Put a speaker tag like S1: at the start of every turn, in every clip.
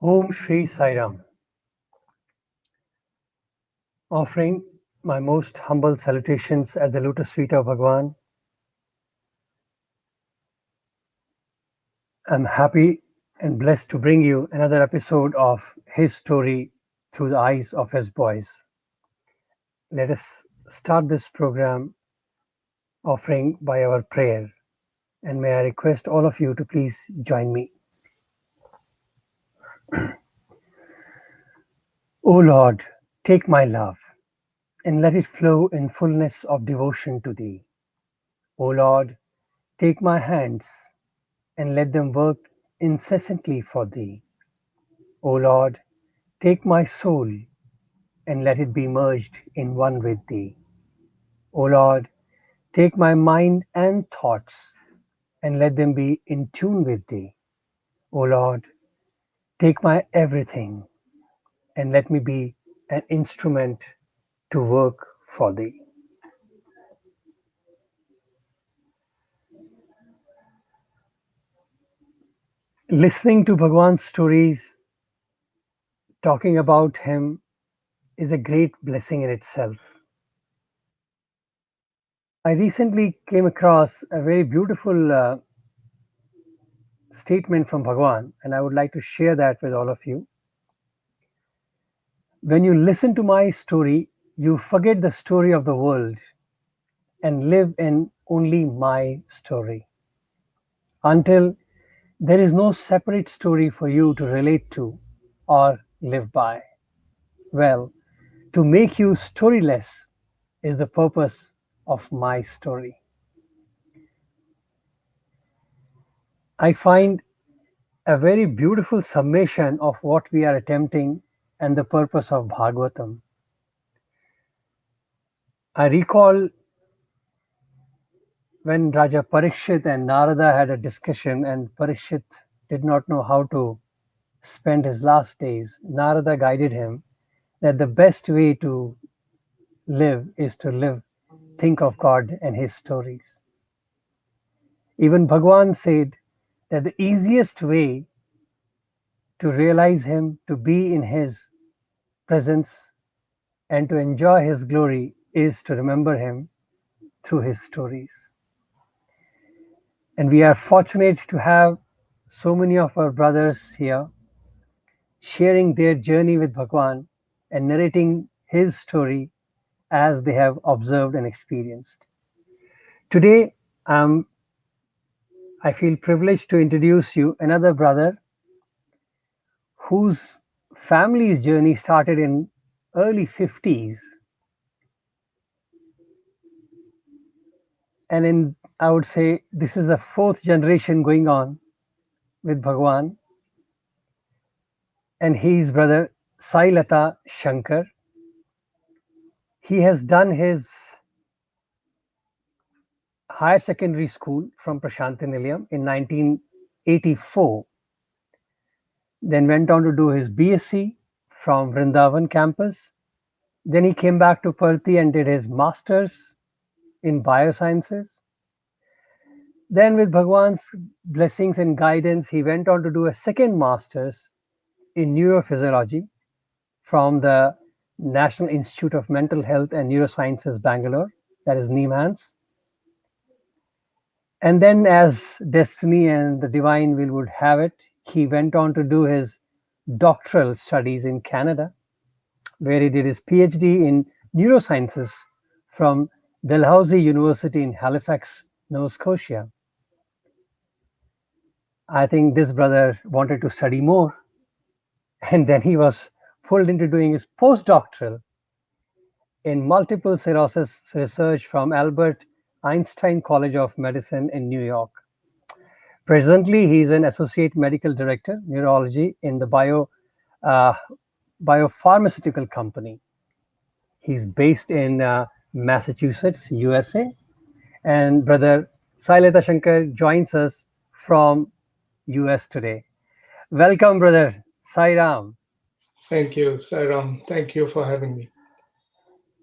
S1: Om Shri Sai Ram, offering my most humble salutations at the lotus feet of Bhagwan. I'm happy and blessed to bring you another episode of his story through the eyes of his voice. Let us start this program offering by our prayer, and may I request all of you to please join me. O Lord, take my love and let it flow in fullness of devotion to Thee. O Lord, take my hands and let them work incessantly for Thee. O Lord, take my soul and let it be merged in one with Thee. O Lord, take my mind and thoughts and let them be in tune with Thee. O Lord, take my everything and let me be an instrument to work for Thee. Listening to Bhagwan's stories, talking about him, is a great blessing in itself. I recently came across a very beautiful statement from Bhagwan, and I would like to share that with all of you. When you listen to my story, you forget the story of the world and live in only my story. Until there is no separate story for you to relate to or live by. Well, to make you storyless is the purpose of my story. I find a very beautiful summation of what we are attempting and the purpose of Bhagavatam. I recall when Raja Parikshit and Narada had a discussion, and Parikshit did not know how to spend his last days, Narada guided him that the best way to live is to live, think of God and his stories. Even Bhagwan said that the easiest way to realize him, to be in his presence, and to enjoy his glory is to remember him through his stories. And we are fortunate to have so many of our brothers here sharing their journey with Bhagwan and narrating his story as they have observed and experienced. Today, I feel privileged to introduce you another brother whose family's journey started in early 50s, and in I would say this is a fourth generation going on with Bhagwan, and he's brother Sai Latha Shankar. He has done his higher secondary school from Prashantinilayam in 1984, then went on to do his BSc from Vrindavan campus. Then he came back to Parthi and did his master's in biosciences. Then, with Bhagwan's blessings and guidance, he went on to do a second master's in neurophysiology from the National Institute of Mental Health and Neurosciences, Bangalore, that is NIMHANS. And then, as destiny and the divine will would have it, he went on to do his doctoral studies in Canada, where he did his PhD in neurosciences from Dalhousie University in Halifax, Nova Scotia. I think this brother wanted to study more, and then he was pulled into doing his postdoctoral in multiple sclerosis research from Albert Einstein College of Medicine in New York. Presently, he is an associate medical director, neurology in the uh, biopharmaceutical company. He's based in Massachusetts, USA, and brother Sai Latha Shankar joins us from US today. Welcome, brother Sai Ram.
S2: Thank you, Sairam. Thank you for having me.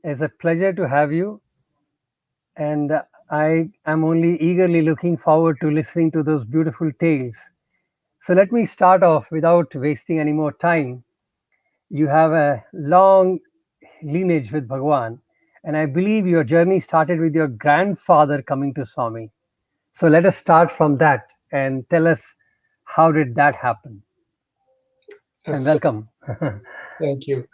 S1: It's a pleasure to have you, and I am only eagerly looking forward to listening to those beautiful tales. So let me start off without wasting any more time. You have a long lineage with Bhagwan, and I believe your journey started with your grandfather coming to Swami. So let us start from that and tell us how did that happen. And
S2: Absolutely.
S1: welcome.
S2: Thank you.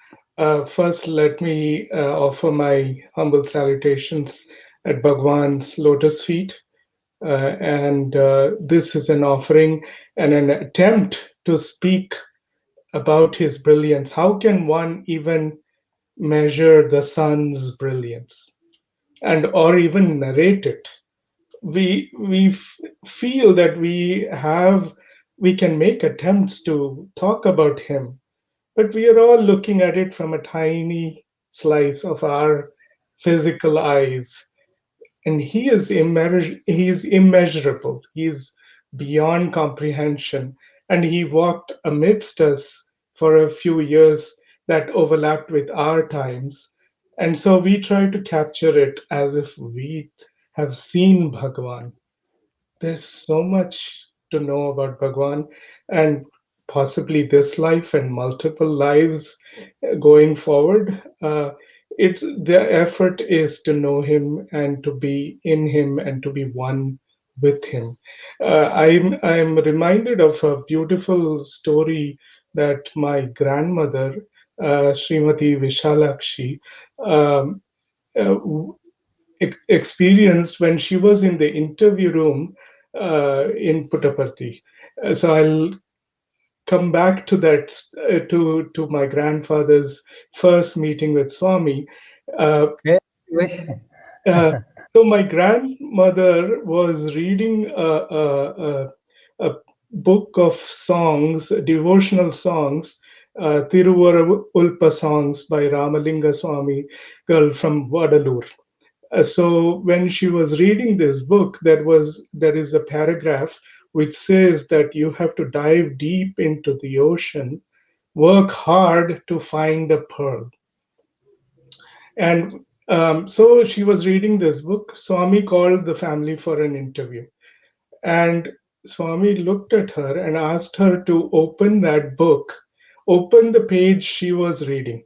S2: First, let me offer my humble salutations at Bhagwan's lotus feet. And this is an offering and an attempt to speak about his brilliance. How can one even measure the sun's brilliance and or even narrate it? We feel that we can make attempts to talk about him, but we are all looking at it from a tiny slice of our physical eyes. And he is immeasurable. He is beyond comprehension. And he walked amidst us for a few years that overlapped with our times. And so we try to capture it as if we have seen Bhagavan. There's so much to know about Bhagwan, and possibly this life and multiple lives going forward. It's the effort is to know him and to be in him and to be one with him. I'm reminded of a beautiful story that my grandmother, Srimati Vishalakshi, um, uh, experienced when she was in the interview room in Puttaparthi. So I'll come back to that to my grandfather's first meeting with Swami. Uh,
S1: Okay. Wish.
S2: uh, so my grandmother was reading a book of songs, devotional songs, Tiruvara Ulpa songs by Ramalinga Swami, girl from Vadalur. So when she was reading this book, there is a paragraph which says that you have to dive deep into the ocean, work hard to find a pearl. And so she was reading this book. Swami called the family for an interview, and Swami looked at her and asked her to open that book, open the page she was reading.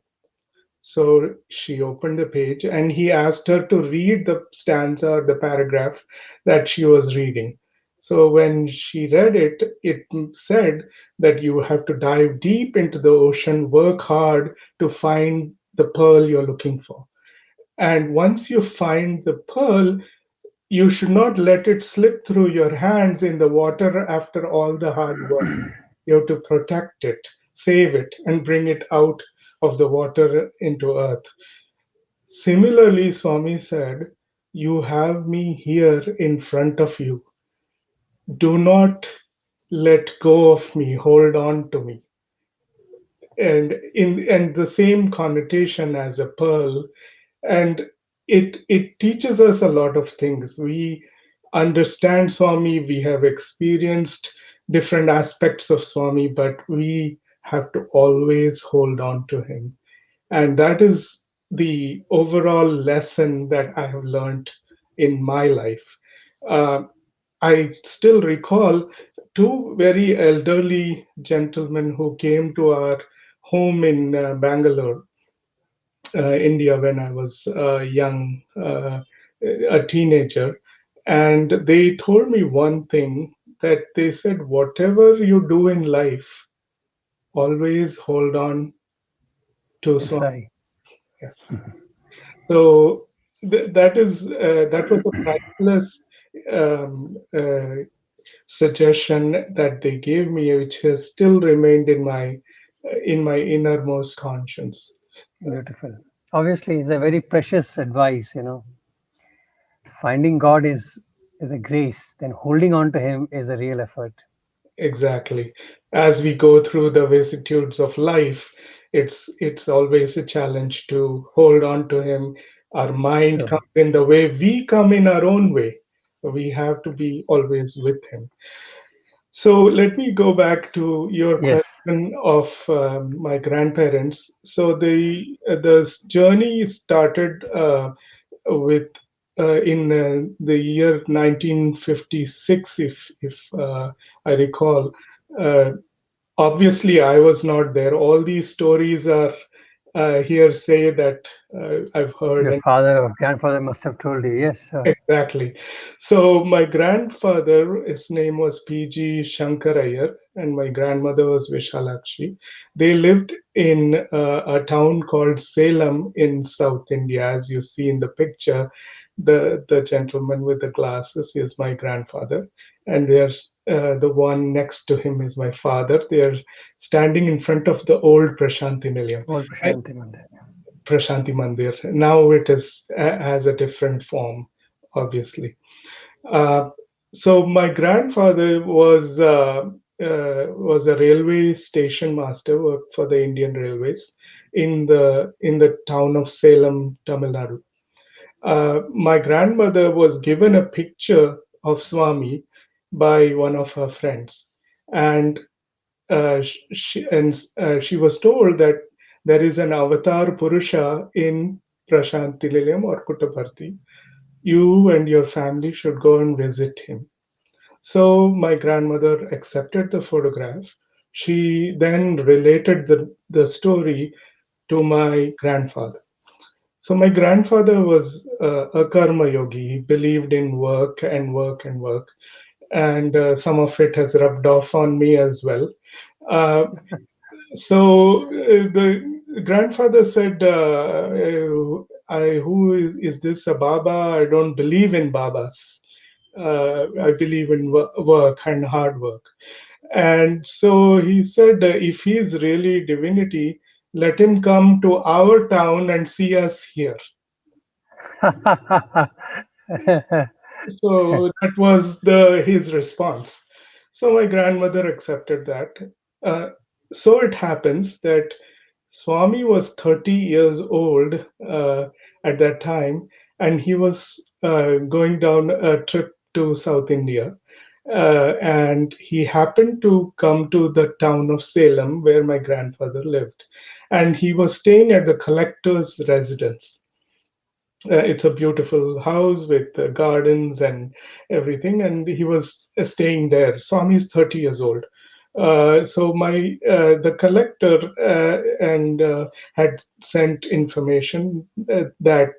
S2: So she opened the page and he asked her to read the stanza or the paragraph that she was reading. So when she read it, it said that you have to dive deep into the ocean, work hard to find the pearl you're looking for. And once you find the pearl, you should not let it slip through your hands in the water after all the hard work. You have to protect it, save it, and bring it out of the water into earth. Similarly, Swami said, you have me here in front of you. Do not let go of me, hold on to me. And the same connotation as a pearl, and it teaches us a lot of things. We understand Swami, we have experienced different aspects of Swami, but we have to always hold on to him. And that is the overall lesson that I have learned in my life. Uh, I still recall two very elderly gentlemen who came to our home in Bangalore, India, when I was young, a teenager. And they told me one thing, that they said, whatever you do in life, always hold on to
S1: Yes,
S2: Swami.
S1: I.
S2: Yes. So that was a priceless suggestion that they gave me, which has still remained in my innermost conscience.
S1: Beautiful. Obviously, it's a very precious advice. Finding God is a grace, then holding on to him is a real effort.
S2: Exactly. As we go through the vicissitudes of life, it's always a challenge to hold on to him. Our mind
S1: True.
S2: comes in the way, we come in our own way. We have to be always with him. So let me go back to your
S1: Yes.
S2: question of my grandparents. So the journey started with in the year 1956, if I recall. Uh, Obviously, I was not there. All these stories are hearsay that I've heard.
S1: Your
S2: And
S1: father or grandfather must have told you. Yes, sir.
S2: exactly. So my grandfather, his name was P.G. Shankar, and my grandmother was Vishalakshi. They lived in a town called Salem in South India, as you see in the picture. The gentleman with the glasses is my grandfather, and there's the one next to him is my father. They're standing in front of the old Prashanti Nilayam.
S1: Old Prashanti Mandir.
S2: Prashanti Mandir. Now it is has a different form, obviously. Uh, so my grandfather was a railway station master, worked for the Indian Railways in the town of Salem, Tamil Nadu. My grandmother was given a picture of Swami by one of her friends, and she was told that there is an avatar Purusha in Prashanti Nilayam or Puttaparthi. You and your family should go and visit him. So my grandmother accepted the photograph. She then related the story to my grandfather. So my grandfather was a karma yogi. He believed in work and work and work, and some of it has rubbed off on me as well. Uh, the grandfather said, "Who is this a Baba? I don't believe in Babas. I believe in work and hard work." And so he said, "If he's really divinity, let him come to our town and see us here." So that was the his response. So my grandmother accepted that. Uh, so it happens that Swami was 30 years old at that time, and he was going down a trip to South India. And he happened to come to the town of Salem where my grandfather lived. And he was staying at the collector's residence. It's a beautiful house with gardens and everything, and he was staying there. Swami is 30 years old. So my the collector and had sent information that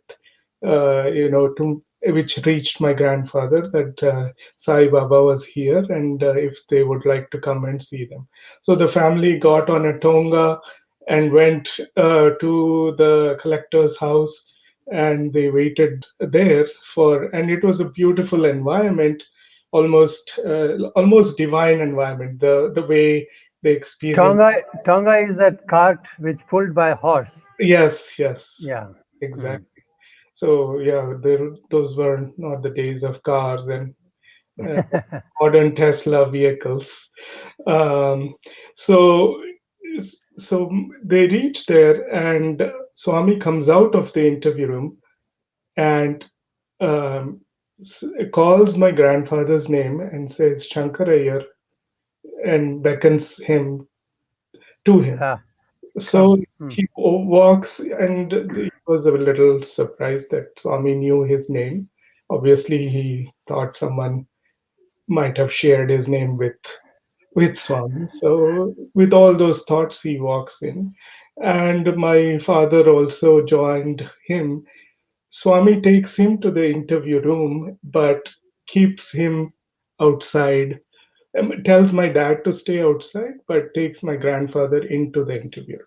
S2: to which reached my grandfather that Sai Baba was here and if they would like to come and see them. So the family got on a tonga and went to the collector's house, and they waited there for, and it was a beautiful environment, almost divine environment, the way they experienced.
S1: Tonga is that cart which pulled by a horse.
S2: Yes, yes,
S1: Yeah. Hmm.
S2: exactly. So yeah, those were not the days of cars and uh, modern Tesla vehicles. Um, so so they reach there, and Swami comes out of the interview room and um, calls my grandfather's name and says Shankarayar and beckons him to him.
S1: Yeah.
S2: So
S1: Come. Hmm.
S2: he walks, and he was a little surprised that Swami knew his name. Obviously, he thought someone might have shared his name with Swami. So, with all those thoughts, he walks in, and my father also joined him. Swami takes him to the interview room, but keeps him outside. Tells my dad to stay outside, but takes my grandfather into the interview.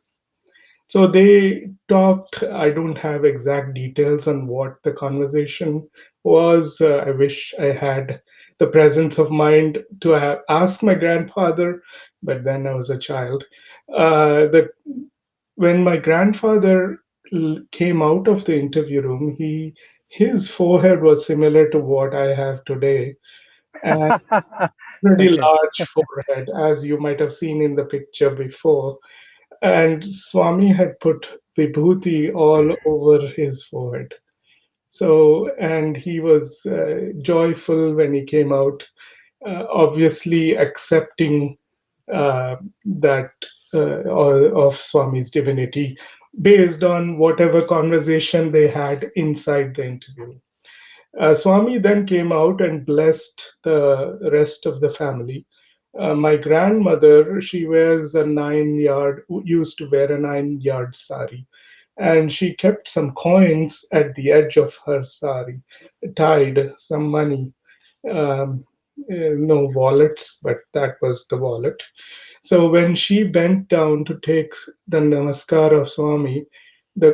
S2: So they talked. I don't have exact details on what the conversation was. I wish I had the presence of mind to have asked my grandfather, but then I was a child. When my grandfather came out of the interview room, his forehead was similar to what I have today, and pretty
S1: Okay.
S2: large forehead, as you might have seen in the picture before. And Swami had put vibhuti all over his forehead. So, and he was joyful when he came out, obviously accepting that of Swami's divinity based on whatever conversation they had inside the interview. Swami then came out and blessed the rest of the family. My grandmother, she wears a 9 yard, used to wear a 9 yard sari, and she kept some coins at the edge of her sari, tied some money. Um, no wallets, but that was the wallet. So when she bent down to take the namaskar of Swami,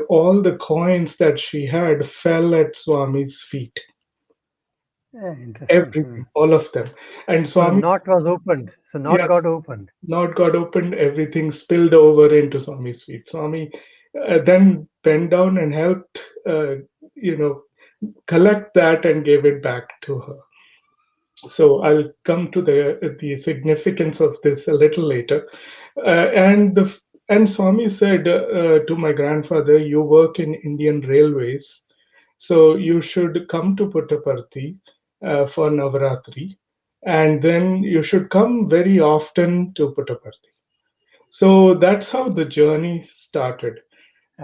S2: all the coins that she had fell at Swami's feet.
S1: Yeah, interesting. Hmm.
S2: Everything, all of them. And
S1: So the
S2: Swami,
S1: knot was opened. So knot
S2: yeah,
S1: got opened.
S2: not got opened, everything spilled over into Swami's feet. Swami then bent down and helped, you know, collect that and gave it back to her. So I'll come to the significance of this a little later. And Swami said to my grandfather, "You work in Indian Railways, so you should come to Puttaparthi for Navaratri, and then you should come very often to Puttaparthi." So that's how the journey started.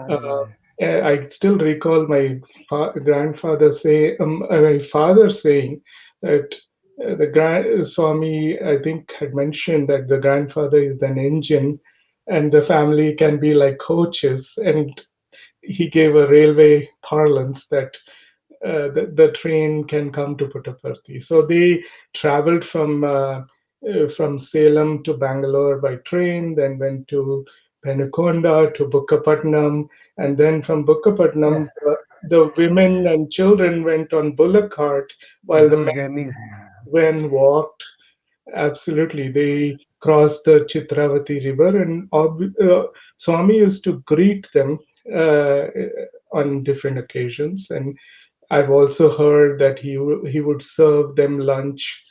S2: Uh,
S1: Hallelujah.
S2: I still recall my my father saying that the grand Swami, I think, had mentioned that the grandfather is an engine, and the family can be like coaches. And he gave a railway parlance that the train can come to Puttaparthi. So they traveled from Salem to Bangalore by train, then went to Penukonda to Bukkapatnam, and then from
S1: Yeah.
S2: Bukkapatnam, the women and children went on bullock cart while the
S1: Those
S2: men
S1: journeys.
S2: walked. Absolutely. They crossed the Chitravati River, and Swami used to greet them uh, on different occasions. And I've also heard that he would serve them lunch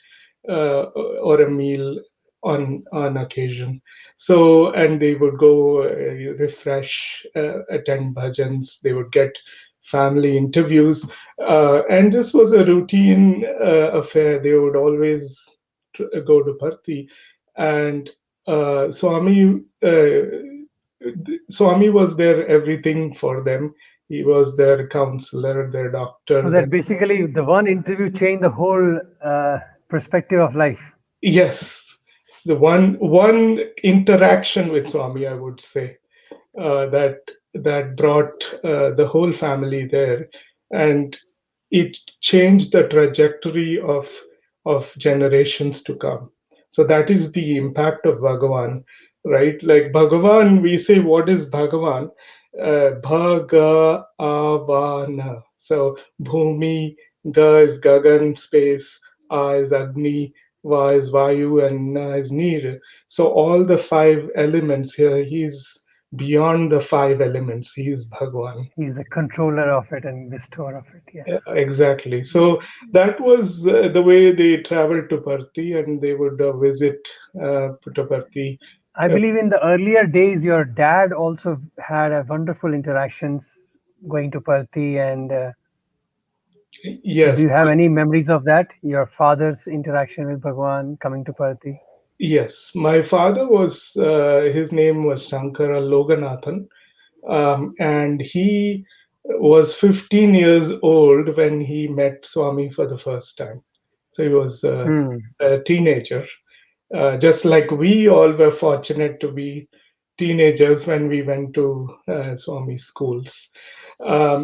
S2: or a meal on occasion. So, and they would go refresh, attend bhajans. They would get family interviews, and this was a routine affair. They would always go to Bharti, and Swami was their everything for them. He was their counselor, their
S1: So
S2: doctor.
S1: that basically the one interview changed the whole perspective of life.
S2: Yes, the one interaction with Swami, I would say, that brought the whole family there, and it changed the trajectory of generations to come. So that is the impact of Bhagavan, right? Like Bhagavan, we say, what is Bhagavan? Bhagavana. So Bhumi, Ga is Gagan, space, A is Agni, Va is Vayu, and Na is Nir. So all the five elements here, he's beyond the five elements. He is Bhagwan.
S1: He's the controller of it and bestower of it. Yes.
S2: Exactly. So that was the way they traveled to Parthi, and they would visit Puttaparthi.
S1: I
S2: Uh,
S1: believe in the earlier days, your dad also had a wonderful interactions going to Perthi. And so, do
S2: yes,
S1: you have any memories of that? Your father's interaction with Bhagwan coming to Perthi?
S2: yes. My father was, his name was Shankara Loganathan, and he was 15 years old when he met Swami for the first time. So he was
S1: Hmm.
S2: a teenager. Just like we all were fortunate to be teenagers when we went to Swami schools.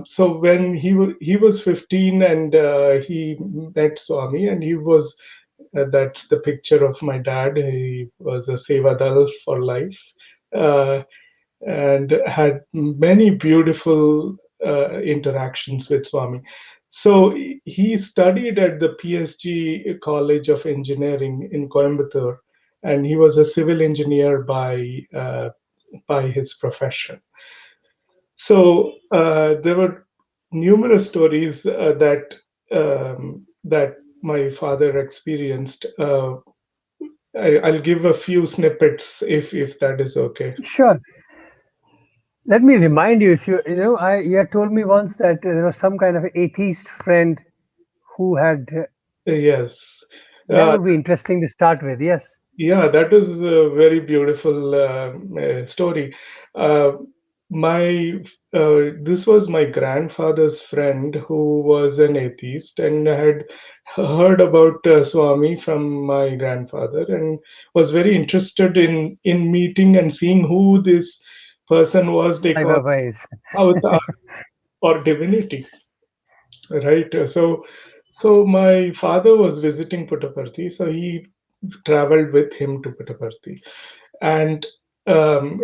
S2: So when he was 15 and he met Swami, and he was that's the picture of my dad. He was a Sevadal for life. Uh, and had many beautiful interactions with Swami. So he studied at the PSG College of Engineering in Coimbatore, and he was a civil engineer by his profession. So there were numerous stories that my father experienced. I'll give a few snippets if that is okay.
S1: Sure. Let me remind you, if you had told me once that there was some kind of atheist friend who had.
S2: Yes.
S1: That
S2: Uh,
S1: would be interesting to start with. Yes.
S2: Yeah, that is a very beautiful story. Uh, my this was my grandfather's friend who was an atheist and had heard about Swami from my grandfather and was very interested in meeting and seeing who this person was. They
S1: Sai
S2: call
S1: Baba is.
S2: avatar or divinity, right? So my father was visiting Puttaparthi, so he traveled with him to Puttaparthi. And um,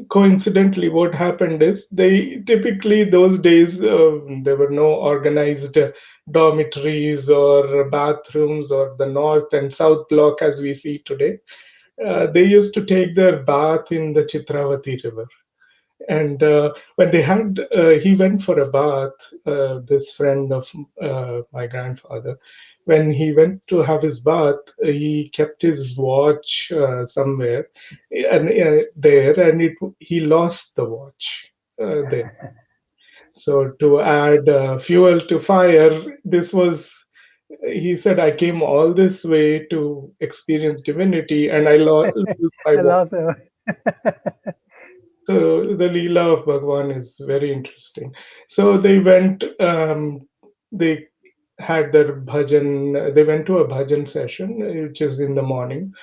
S2: coincidentally, what happened is they typically those days there were no organized dormitories or bathrooms or the north and south block as we see today. They used to take their bath in the Chitravati river. And when they had, he went for a bath, this friend of my grandfather. When he went to have his bath, he kept his watch somewhere and there, and he lost the watch there. So to add fuel to fire, this was. He said, "I came all this way to experience divinity, and I lose my
S1: I
S2: watch."
S1: lost.
S2: So the Leela of Bhagavan is very interesting. So they went, they had their bhajan, they went to a bhajan session, which is in the morning,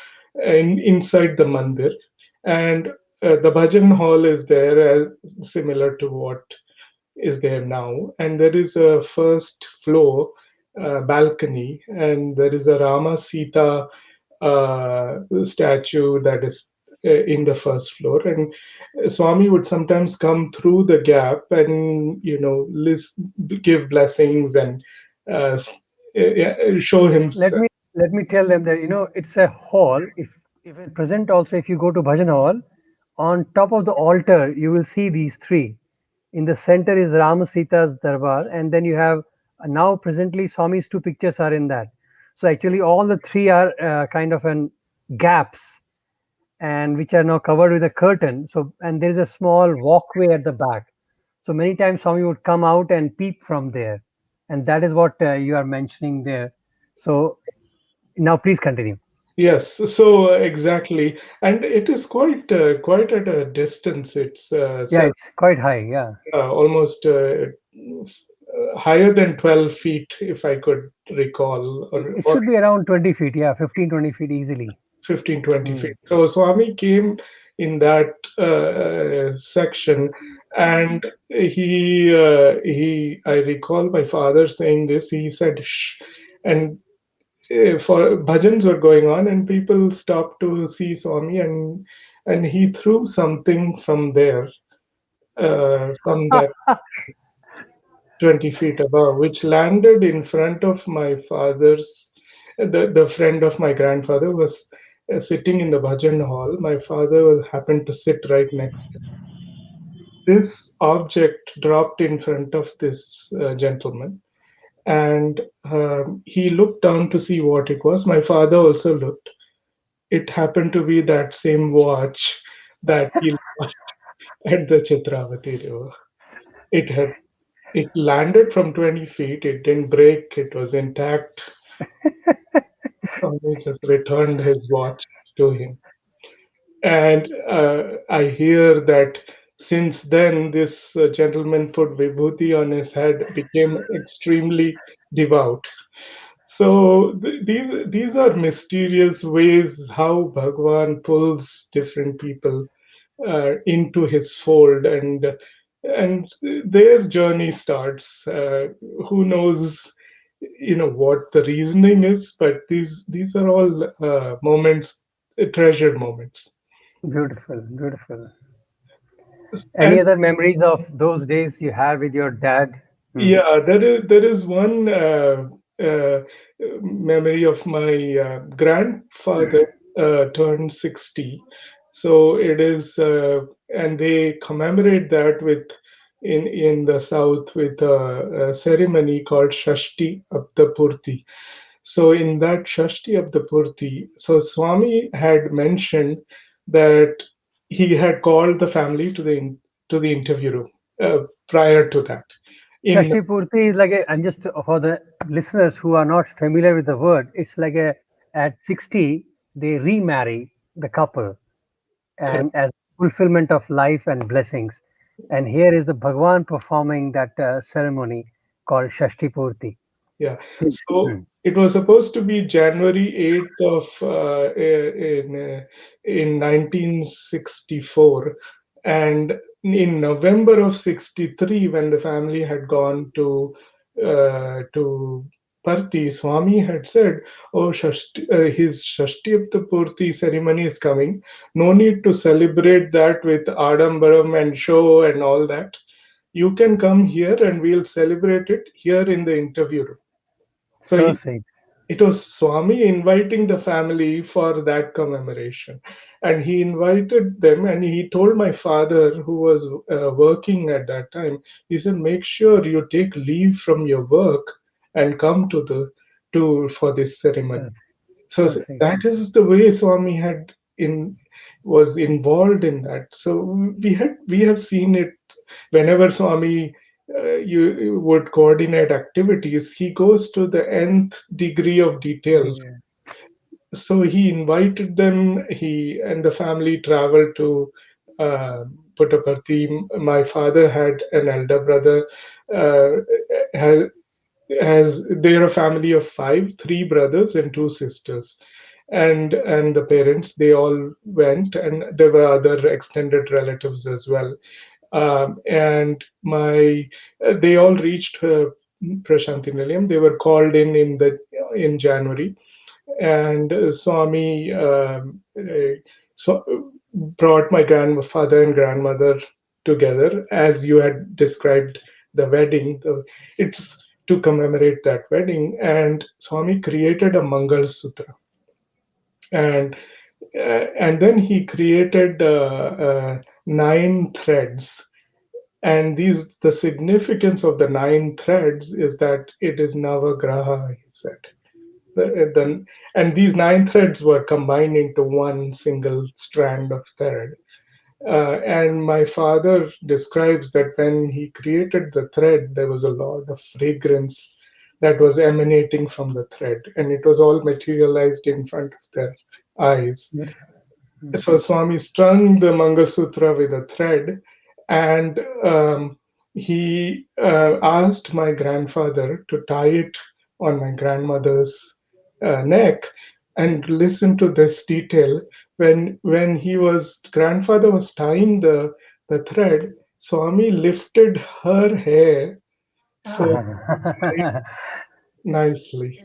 S2: inside the mandir. And the bhajan hall is there as similar to what is there now. And there is a first floor balcony, and there is a Rama Sita statue that is in the first floor. And Swami would sometimes come through the gap and give blessings and show
S1: let
S2: himself.
S1: me let me tell them that it's a hall. If at present also, if you go to bhajan hall, on top of the altar you will see these three. In the center is Ram Sita's darbar, and then you have now presently Swami's two pictures are in that. So actually all the three are kind of an gaps, and which are now covered with a curtain. So, and there is a small walkway at the back. So many times Swami would come out and peep from there, and that is what you are mentioning there. So now please continue.
S2: Yes, so exactly, and it is quite at a distance. It's
S1: Yeah, it's quite high. Yeah,
S2: almost higher than 12 feet, if I could recall,
S1: it
S2: or
S1: should be around 20 feet. Yeah, 15, 20 feet easily.
S2: 15, 20
S1: Hmm.
S2: feet. So Swami came in that section, and I recall my father saying this. He said, "Shh," and for bhajans were going on, and people stopped to see Swami, and he threw something from there, from that 20 feet above, which landed in front of my father's. The friend of my grandfather was sitting in the bhajan hall. My father happened to sit right next. This object dropped in front of this gentleman, and he looked down to see what it was. My father also looked. It happened to be that same watch that he lost at the Chitravati River. It had It landed from 20 feet. It didn't break. It was intact. Swami just returned his watch to him. And I hear that since then, this gentleman put vibhuti on his head, became extremely devout. So these are mysterious ways how Bhagwan pulls different people into his fold, and their journey starts. Who knows, what the reasoning is, but these are all moments, treasured moments.
S1: Beautiful, beautiful.
S2: And
S1: Any other memories of those days you had with your dad? Hmm.
S2: yeah, there is one memory of my grandfather turned 60. So it is, and they commemorate that with in the south with a ceremony called Shashti Abdapurti. So in that Shashti Abdapurti, so Swami had mentioned that he had called the family to the interview room prior to that. In
S1: Shashti Purti is like and just for the listeners who are not familiar with the word, it's like at 60, they remarry the couple. And as fulfillment of life and blessings. And here is the Bhagwan performing that ceremony called Shashti Purti.
S2: Yeah.
S1: Please.
S2: So it was supposed to be January 8th of in 1964, and in November of 63, when the family had gone to Parthi, Swami had said, "Oh, his Shashti Purti ceremony is coming. No need to celebrate that with Adambaram and show and all that. You can come here and we'll celebrate it here in the interview room." So
S1: So sweet.
S2: it was Swami inviting the family for that commemoration. And he invited them and he told my father, who was working at that time, he said, make sure you take leave from your work and come to the to for this
S1: So,
S2: ceremony. So
S1: so sweet.
S2: that is the way Swami had in was involved in that. So we have seen it whenever Swami you would coordinate activities. He goes to the nth degree of detail.
S1: Yeah.
S2: So he invited them. He and the family traveled to uh, Puttaparthi. My father had an elder brother. Uh, has, they're a family of five, three brothers and two sisters, and the parents, they all went, and there were other extended relatives as well. And they all reached Prashanti Nilayam. They were called in January, and Swami so brought my grandfather and grandmother together, as you had described the wedding. It's to commemorate that wedding, and Swami created a Mangal Sutra, and and then he created nine threads. And the significance of the nine threads is that it is Navagraha, he said. And these nine threads were combined into one single strand of thread. And my father describes that when he created the thread, there was a lot of fragrance that was emanating from the thread, and it was all materialized in front of their eyes.
S1: Beautiful.
S2: So Swami strung the Mangalsutra with a thread, and he asked my grandfather to tie it on my grandmother's neck. And listen to this detail. When grandfather was tying the thread, Swami lifted her hair so nicely.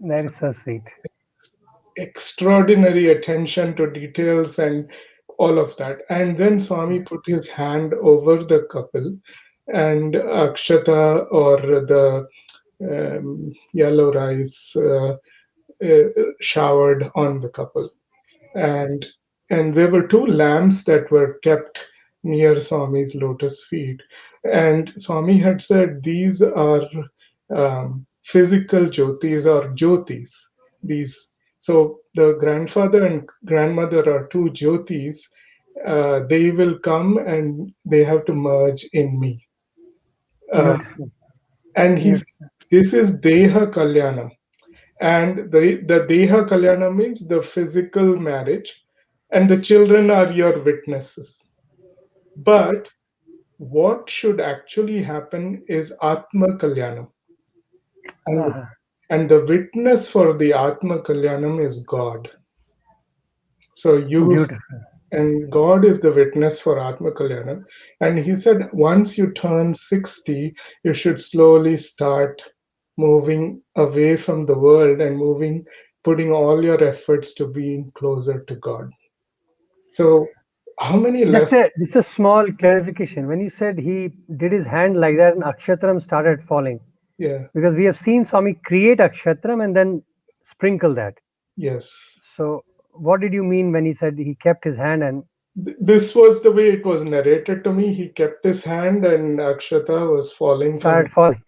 S1: That is so sweet.
S2: Extraordinary attention to details and all of that. And then Swami put his hand over the couple, and Akshata, or the yellow rice, showered on the couple. And there were two lamps that were kept near Swami's lotus feet. And Swami had said these are physical jyotis, or jyotis. These So the grandfather and grandmother are two jyotis. They will come and they have to merge in me. Uh,
S1: Beautiful.
S2: and he's
S1: Beautiful.
S2: This is Deha Kalyana. And the Deha Kalyana means the physical marriage, and the children are your witnesses. But what should actually happen is Atma Kalyanam. And,
S1: Ah,
S2: the witness for the Atma Kalyanam is God. So
S1: beautiful.
S2: God is the witness for Atma Kalyanam. And he said, once you turn 60, you should slowly start moving away from the world and putting all your efforts to being closer to God. So, how many lessons?
S1: Just a small clarification. When you said he did his hand like that and akshatram started falling,
S2: Yeah,
S1: because we have seen Swami create akshatram and then sprinkle that.
S2: yes.
S1: So, what did you mean when he said he kept his hand and
S2: This was the way it was narrated to me. He kept his hand, and Akshata was falling from
S1: started
S2: it.
S1: falling?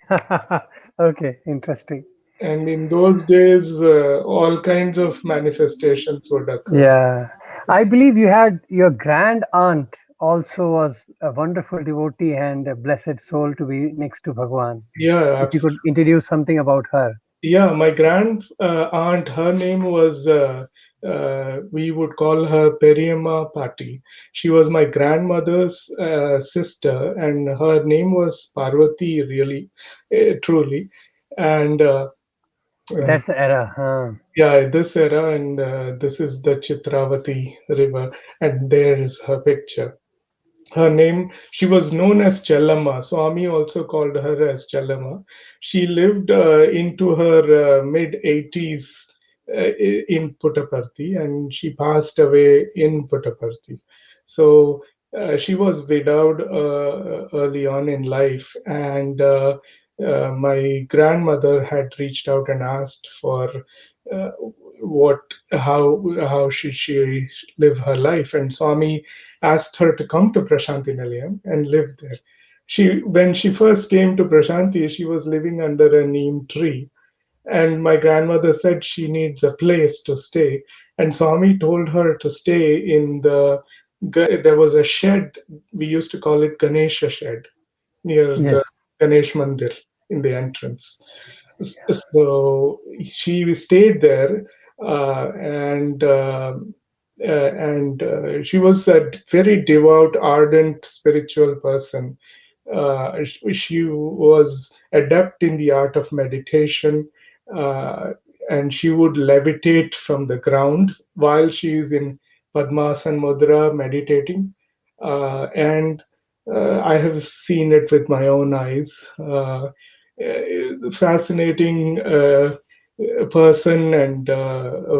S1: Okay, interesting.
S2: And in those days, all kinds of manifestations would occur.
S1: Yeah, I believe you had your grand aunt also was a wonderful devotee and a blessed soul to be next to Bhagwan.
S2: Yeah,
S1: If you
S2: absolutely.
S1: could introduce something about her.
S2: Yeah, my grand aunt, her name was, we would call her Periamma Patti. She was my grandmother's sister, and her name was Parvati, really, truly. And uh,
S1: That's the era, huh?
S2: yeah, this era, and this is the Chitravati River, and there is her picture. Her name, she was known as Chellamma. Swami also called her as Chellamma. She lived into her mid 80s in Puttaparthi, and she passed away in Puttaparthi. So she was widowed early on in life, and my grandmother had reached out and asked for uh, what how should she live her life, and Swami asked her to come to Prashanti Nilayam and live there. When she first came to Prashanti, she was living under a neem tree, and my grandmother said she needs a place to stay. And Swami told her to stay in there was a shed, we used to call it Ganesha shed, near the
S1: Yes.
S2: Ganesh Mandir in the entrance. So she stayed there, and she was a very devout, ardent spiritual person. She was adept in the art of meditation, uh, and she would levitate from the ground while she is in Padmasana Mudra meditating. And I have seen it with my own eyes. Fascinating person, and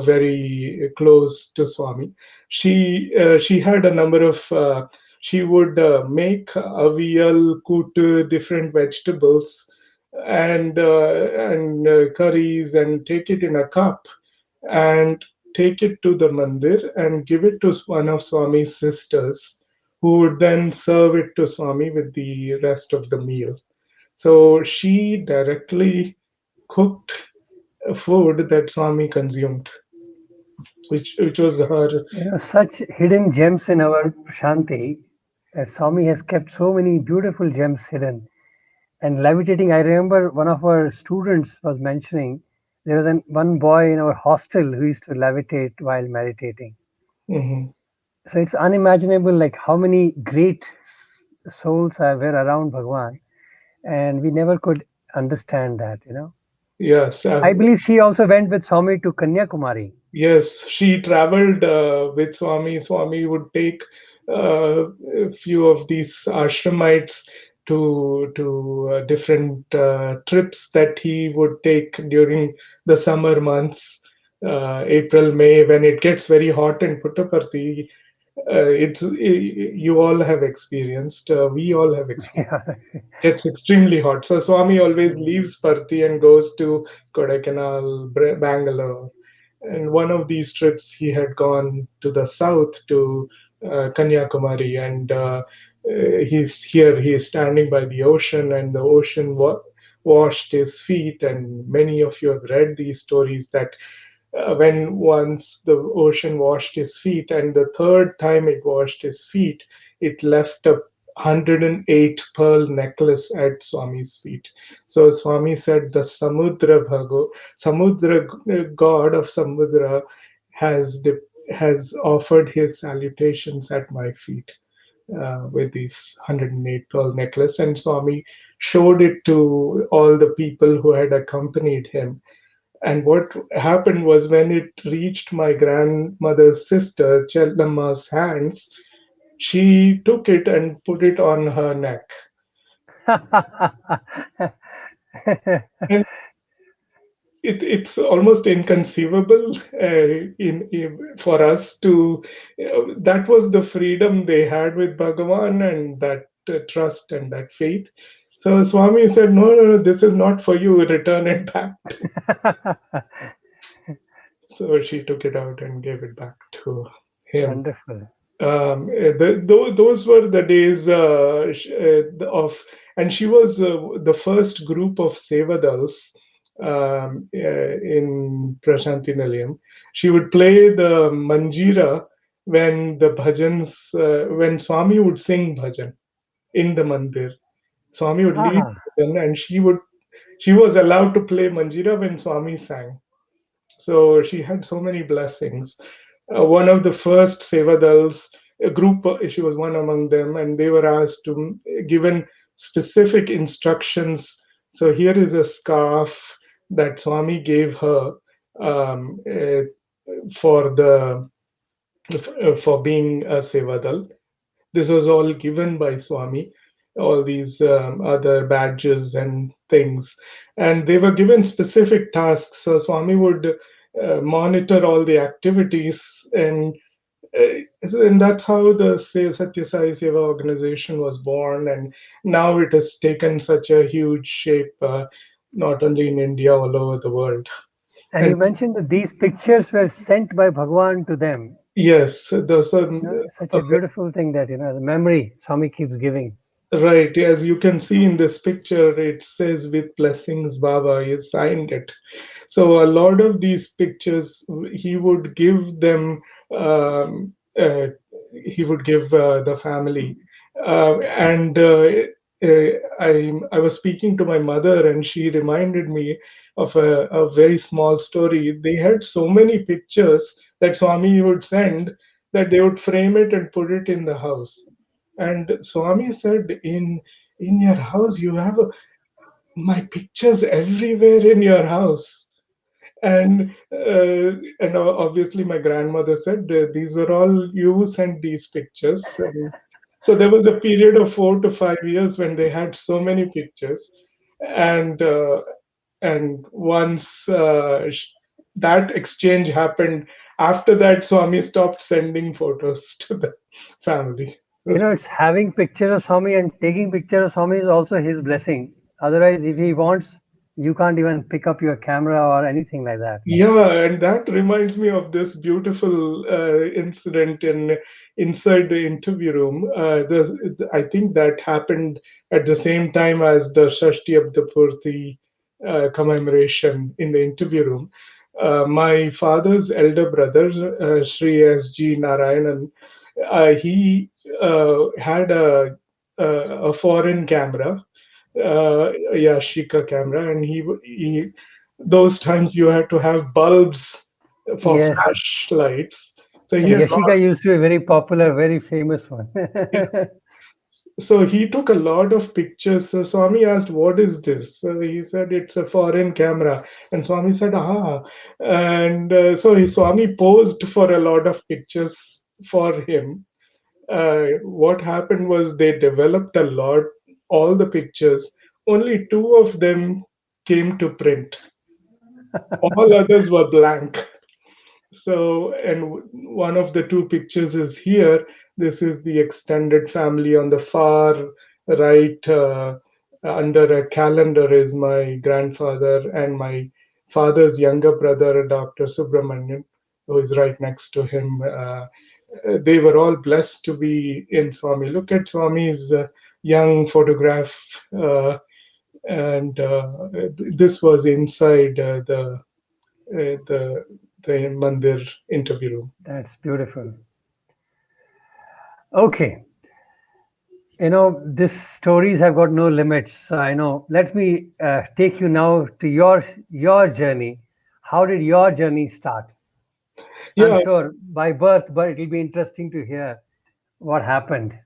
S2: very close to Swami. She had a number of. She would make avial, kut, different vegetables, and curries, and take it in a cup and take it to the mandir and give it to one of Swami's sisters, who would then serve it to Swami with the rest of the meal. So she directly cooked food that Swami consumed, which was her.
S1: Such hidden gems in our Shanti. Swami has kept so many beautiful gems hidden. And levitating, I remember one of our students was mentioning there was one boy in our hostel who used to levitate while meditating.
S2: Mhm.
S1: So it's unimaginable, like how many great souls were around Bhagwan, and we never could understand that.
S2: Yes,
S1: I believe she also went with Swami to Kanyakumari.
S2: yes, she traveled with Swami. Swami would take a few of these ashramites to different trips that he would take during the summer months, April, May, when it gets very hot in Puttaparthi. You all have experienced. We all have experienced.
S1: Yeah,
S2: Gets extremely hot. So Swami always leaves Parthi and goes to Kodaikanal, Bangalore, and one of these trips, he had gone to the south to Kanyakumari, and he's here. He is standing by the ocean, and the ocean washed his feet. And many of you have read these stories that when once the ocean washed his feet, and the third time it washed his feet, it left a 108 pearl necklace at Swami's feet. So Swami said the Samudra god of Samudra has offered his salutations at my feet with these 108 pearl necklace, and Swami showed it to all the people who had accompanied him. And what happened was, when it reached my grandmother's sister, Chellamma's hands, she took it and put it on her neck. And it's almost inconceivable for us to. That was the freedom they had with Bhagavan, and that trust and that faith. So Swami said, "No, no, no, this is not for you. Return it back." So she took it out and gave it back to him.
S1: Wonderful.
S2: Those were the days of, and she was the first group of sevadals in Prashanti Nilayam. She would play the manjira when the bhajans, when Swami would sing bhajan in the mandir. Swami would lead
S1: Ah,
S2: bhajan, and she would she was allowed to play Manjira when Swami sang. So she had so many blessings. One of the first Sevadals, a group, she was one among them, and they were asked to given specific instructions. So here is a scarf that Swami gave her um, uh, for the for being a Sevadal. This was all given by Swami, all these other badges and things. And they were given specific tasks. So Swami would monitor all the activities. And that's how the Satya Sai Seva organization was born. And now it has taken such a huge shape, not only in India, all over the world.
S1: And
S2: And
S1: you mentioned that these pictures were sent by Bhagwan to them.
S2: yes, those are
S1: Such a beautiful thing that, the memory Swami keeps giving.
S2: right. As you can see in this picture, it says with blessings, Baba. He signed it. So a lot of these pictures, he would give them. He would give the family, and I was speaking to my mother, and she reminded me of a very small story. They had so many pictures that Swami would send that they would frame it and put it in the house. And Swami said, in your house, you have my pictures everywhere in your house. And obviously my grandmother said these were all you sent these pictures. And so there was a period of 4 to 5 years when they had so many pictures. And uh, and once that exchange happened, after that Swami stopped sending photos to the family.
S1: It's having pictures of Swami and taking pictures of Swami is also his blessing. Otherwise, if he wants, you can't even pick up your camera or anything like that.
S2: Yeah, and that reminds me of this beautiful incident inside the interview room. I think that happened at the same time as the Shashti Abdapurti commemoration in the interview room. My father's elder brother, Sri S.G. Narayanan, he had a foreign camera, Yashica camera, and he those times you had to have bulbs for
S1: Yes,
S2: flashlights. So he
S1: and
S2: had
S1: Yashika used to be a very popular, very famous one.
S2: so he took a lot of pictures. So Swami asked, "What is this?" So he said, "It's a foreign camera." And Swami said, "Ah." And Swami posed for a lot of pictures for him. What happened was they developed a lot, all the pictures. Only two of them came to print. All others were blank. So, and one of the two pictures is here. This is the extended family on the far right. Under a calendar is my grandfather and my father's younger brother, Dr. Subramanian, who is right next to him. They were all blessed to be in Swami. Look at Swami's young photograph, and this was inside the the mandir interview room.
S1: That's beautiful. Okay, these stories have got no limits. So I know. Let me take you now to your journey. How did your journey start? I'm
S2: Yeah,
S1: sure by birth, but it'll be interesting to hear what happened.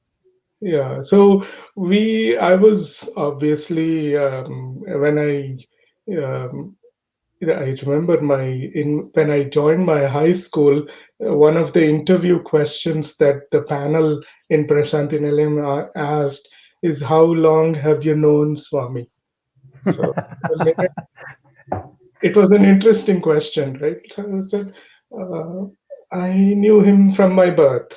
S2: yeah. So I was obviously when um, I remember when I joined my high school, one of the interview questions that the panel in Prashanti Nilayam asked is, "How long have you known Swami?" So it was an interesting question, right? So I said, uh, I knew him from my birth.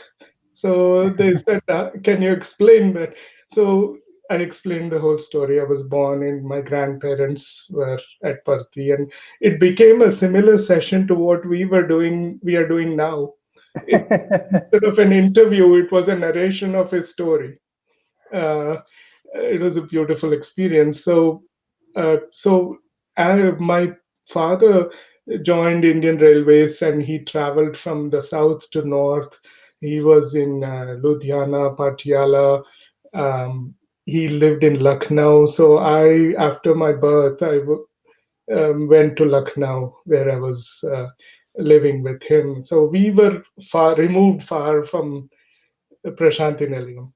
S2: So they said, can you explain that? So I explained the whole story. I was born and my grandparents were at Parthi, and it became a similar session to what we are doing now. It, instead of an interview, it was a narration of his story. Uh, it was a beautiful experience. So my father joined Indian Railways and he traveled from the south to north. He was in Ludhiana, Patiala, um, he lived in Lucknow. So after my birth, went to Lucknow where I was living with him. So we were far from Prashanti Nilayam.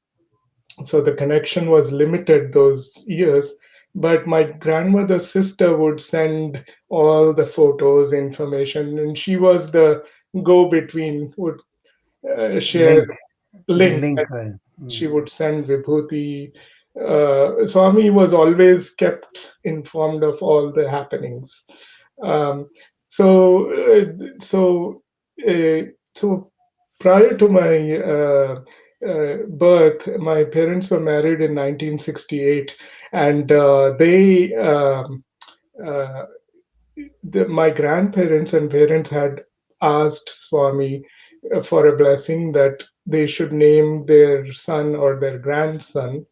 S2: So the connection was limited those years. But my grandmother's sister would send all the photos, information, and she was the go-between, would share
S1: Link, the
S2: link.
S1: link.
S2: She would send Vibhuti. Swami was always kept informed of all the happenings. Um, so, uh, so prior to my birth, my parents were married in 1968, and uh, my grandparents and parents had asked Swami for a blessing that they should name their son or their grandson.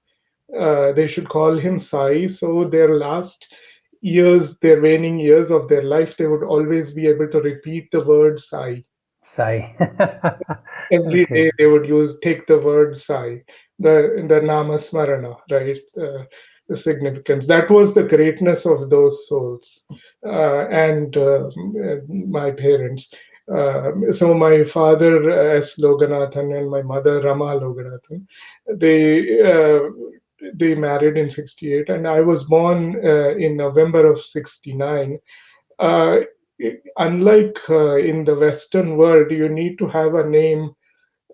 S2: They should call him Sai. So their last years, their waning years of their life, they would always be able to repeat the word Sai.
S1: Sai.
S2: Every
S1: Okay.
S2: day they would take the word Sai, the Nama Smarana, right? The significance. That was the greatness of those souls, and my parents. So my father S. Loganathan and my mother Rama Loganathan, they uh, they married in 68, and I was born in November of 69. uh, Unlike in the Western world, you need to have a name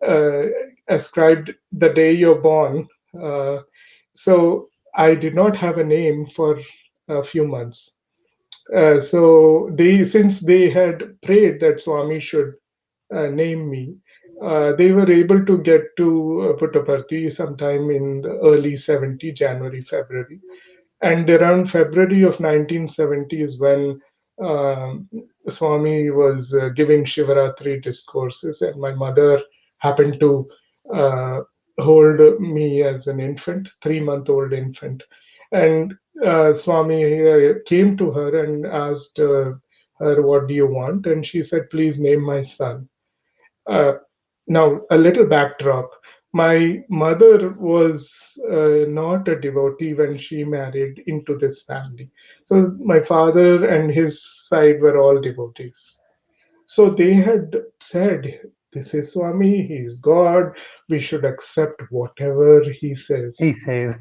S2: uh, ascribed the day you're born. Uh, so I did not have a name for a few months. So since they had prayed that Swami should name me, they were able to get to Puttaparthi sometime in the early 70, January, February. And around February of 1970 is when um, Swami was giving Shivaratri discourses, and my mother happened to uh, hold me as an infant, 3-month-old infant. And Swami came to her and asked her, "What do you want?" And she said, "Please name my son." Uh, Now, a little backdrop. My mother was not a devotee when she married into this family. So, my father and his side were all devotees. So, they had said, "This is Swami, he is God, we should accept whatever he
S1: He
S2: says."
S1: says.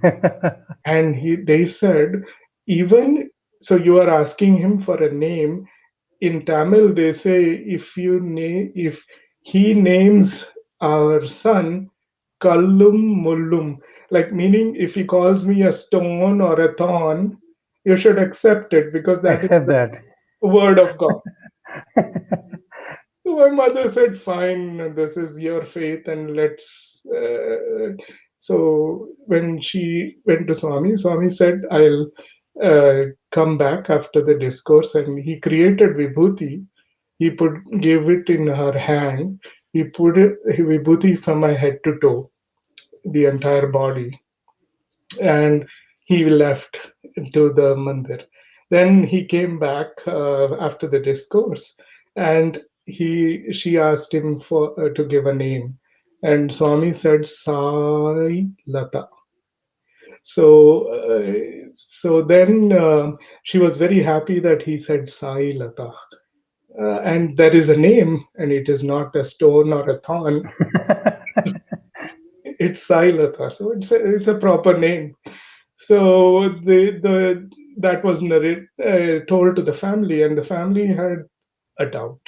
S2: And they said, even so, you are asking him for a name. In Tamil, they say if he names our son Kallum Mullum, like meaning if he calls me a stone or a thorn, you should accept it because that is
S1: Accept
S2: the
S1: that.
S2: word of God. So my mother said, "Fine, this is your faith, and let's." So when she went to Swami, Swami said, "I'll come back after the discourse," and he created Vibhuti. He gave it in her hand. He put it Vibhuti from my head to toe, the entire body, and he left to the mandir. Then he came back after the discourse, and she asked him for to give a name, and Swami said Sai Latha. So then she was very happy that he said Sai Latha, and there is a name, and it is not a stone or a thorn. It's Sai Latha, so it's a proper name. So the that was told to the family, and the family had a doubt.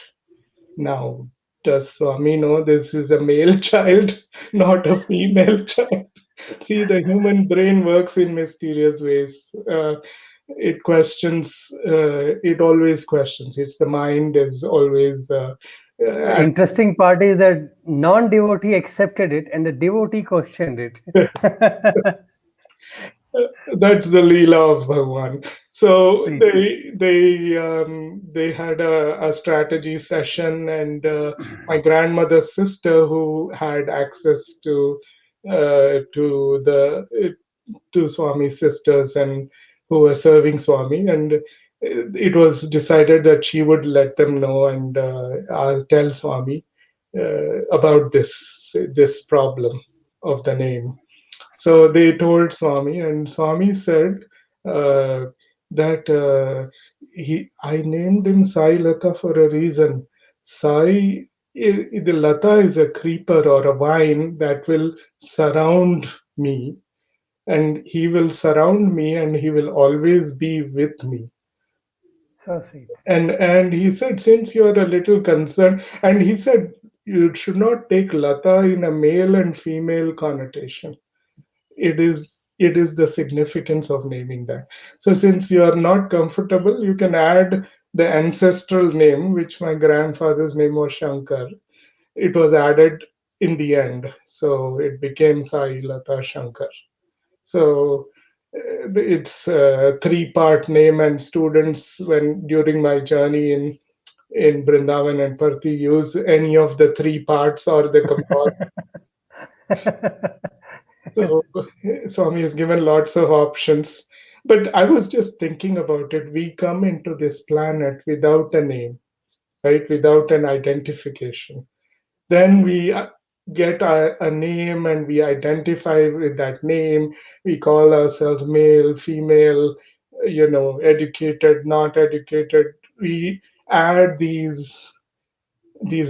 S2: Now, does Swami know this is a male child, not a female child? See, the human brain works in mysterious ways. It questions. It always questions. It's the mind is always.
S1: The
S2: And
S1: interesting part is that non-devotee accepted it and the devotee questioned it.
S2: That's the Leela of Bhagavan. So
S1: Sweet.
S2: they had a strategy session, and my grandmother's sister, who had access to the to Swami's sisters and who were serving Swami, and it was decided that she would let them know and I'll tell Swami about this problem of the name. So they told Swami, and Swami said uh, that I named him Sai Latha for a reason. Sai, the Lata is a creeper or a vine that will surround me, and he will surround me, and he will always be with me.
S1: So sweet.
S2: And he said, since you are a little concerned, and he said you should not take Lata in a male and female connotation. It is the significance of naming that. So since you are not comfortable, you can add the ancestral name, which my grandfather's name was Shankar. It was added in the end, so it became Sai Latha Shankar. So it's a three-part name, and students, when during my journey in Brindavan and Parthi, use any of the three parts or the composite. So Swami has given lots of options. But I was just thinking about it. We come into this planet without a name, right? Without an identification. Then we get a name and we identify with that name. We call ourselves male, female, educated, not educated. We add these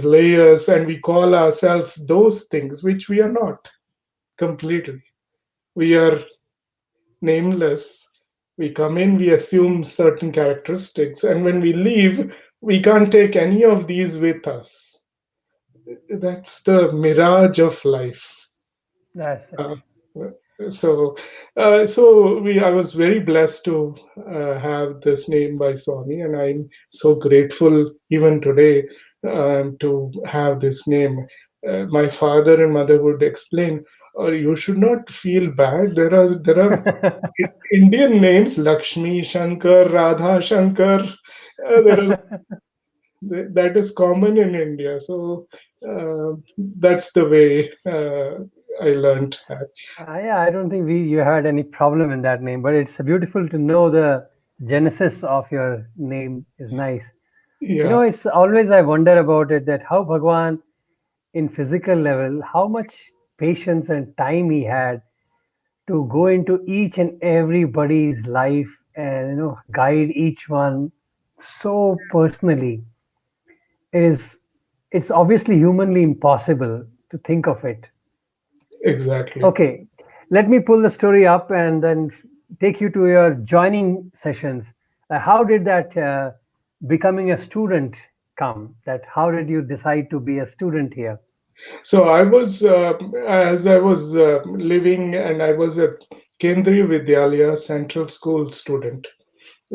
S2: layers and we call ourselves those things which we are not completely. We are nameless. We come in, we assume certain characteristics, and when we leave, we can't take any of these with us. That's the mirage of life.
S1: That's it.
S2: Uh, so, I was very blessed to have this name by Swami, and I'm so grateful even today to have this name. My father and mother would explain, you should not feel bad. There are Indian names, Lakshmi Shankar, Radha Shankar. That is common in India. So that's the way I learned that.
S1: Yeah, I don't think you had any problem in that name, but it's beautiful to know the genesis of your name is nice.
S2: Yeah,
S1: It's always I wonder about it that how Bhagwan in physical level, how much patience and time he had to go into each and everybody's life and guide each one so personally. It is it's obviously humanly impossible to think of it.
S2: exactly.
S1: Okay, let me pull the story up and then take you to your joining sessions. How did that becoming a student come? That how did you decide to be a student here?
S2: So as I was living, and I was a Kendriya Vidyalaya Central School student.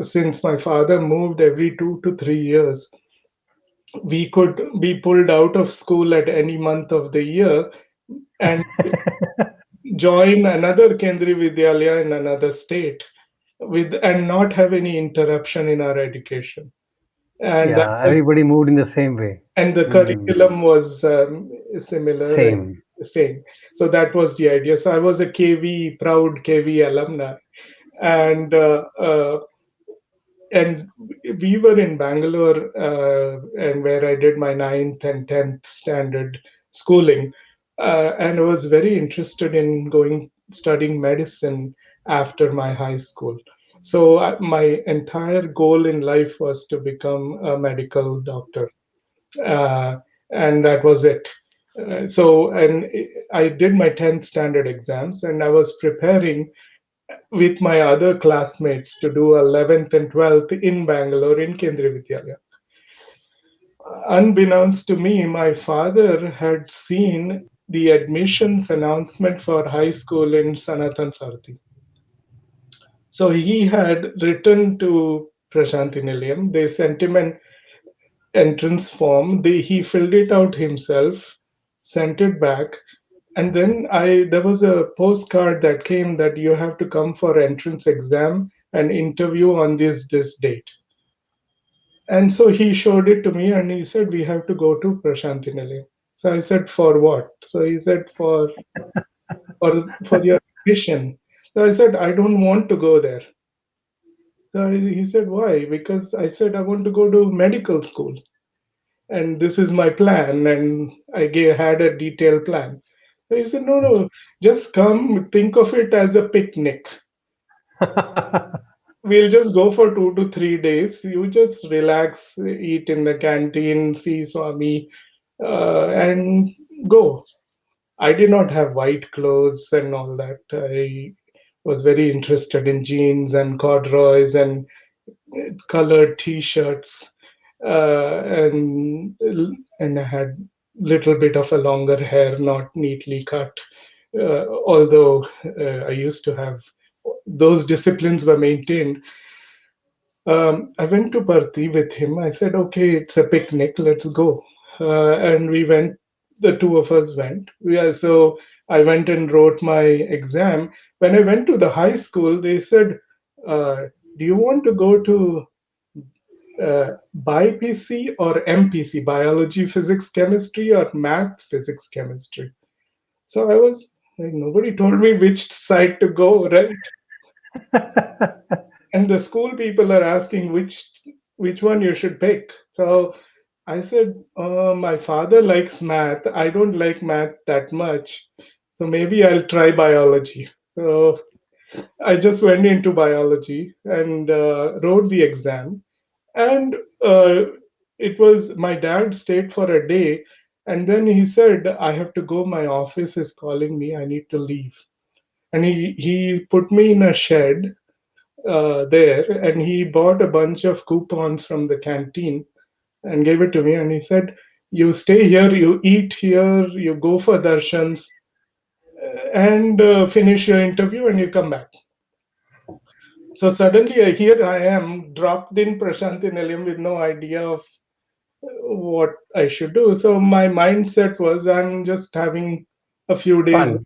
S2: Since my father moved every 2 to 3 years, we could be pulled out of school at any month of the year and join another Kendriya Vidyalaya in another state with and not have any interruption in our education. And that
S1: Yeah,
S2: was
S1: everybody moved in the same way.
S2: and the
S1: Hmm.
S2: curriculum was similar and
S1: Same.
S2: same. So that was the idea. So I was a proud KV alumni, and and we were in Bangalore, and where I did my ninth and 10th standard schooling, and I was very interested in going studying medicine after my high school. So my entire goal in life was to become a medical doctor, uh, and that was it. And I did my 10th standard exams, and I was preparing with my other classmates to do 11th and 12th in Bangalore in Kendriya Vidyalaya. Unbeknownst to me, my father had seen the admissions announcement for high school in Sanatan Sarthi. So he had written to Prashanti Nilayam. They sent him an entrance form. He filled it out himself, sent it back, and then I there was a postcard that came that you have to come for entrance exam and interview on this date. And so he showed it to me and he said we have to go to Prashanti Nilayam. So I said for what? So he said for your admission. So I said I don't want to go there. So he said why? Because I said I want to go to medical school and this is my plan, and had a detailed plan. He said, no, no, just come, think of it as a picnic. We'll just go for 2 to 3 days. You just relax, eat in the canteen, see Swami, and go. I did not have white clothes and all that. I was very interested in jeans and corduroys and colored t-shirts, and I had little bit of a longer hair, not neatly cut. Although I used to have those disciplines were maintained. I went to Parthi with him. I said, "Okay, it's a picnic. Let's go." And we went. The two of us went. So I went and wrote my exam. When I went to the high school, they said, "Do you want to go to BIPC or MPC, biology, physics, chemistry, or math, physics, chemistry?" So I was like, nobody told me which side to go, right? And the school people are asking which one you should pick. So I said, my father likes math. I don't like math that much. So maybe I'll try biology. So I just went into biology and wrote the exam. And it was my dad stayed for a day. And then he said, I have to go. My office is calling me. I need to leave. And he put me in a shed there, and he bought a bunch of coupons from the canteen and gave it to me. And he said, "You stay here, you eat here, you go for darshans, and finish your interview, and you come back." So suddenly, here I am, dropped in Prashanti Nilayam with no idea of what I should do. So my mindset was, I'm just having a few days of
S1: Fun.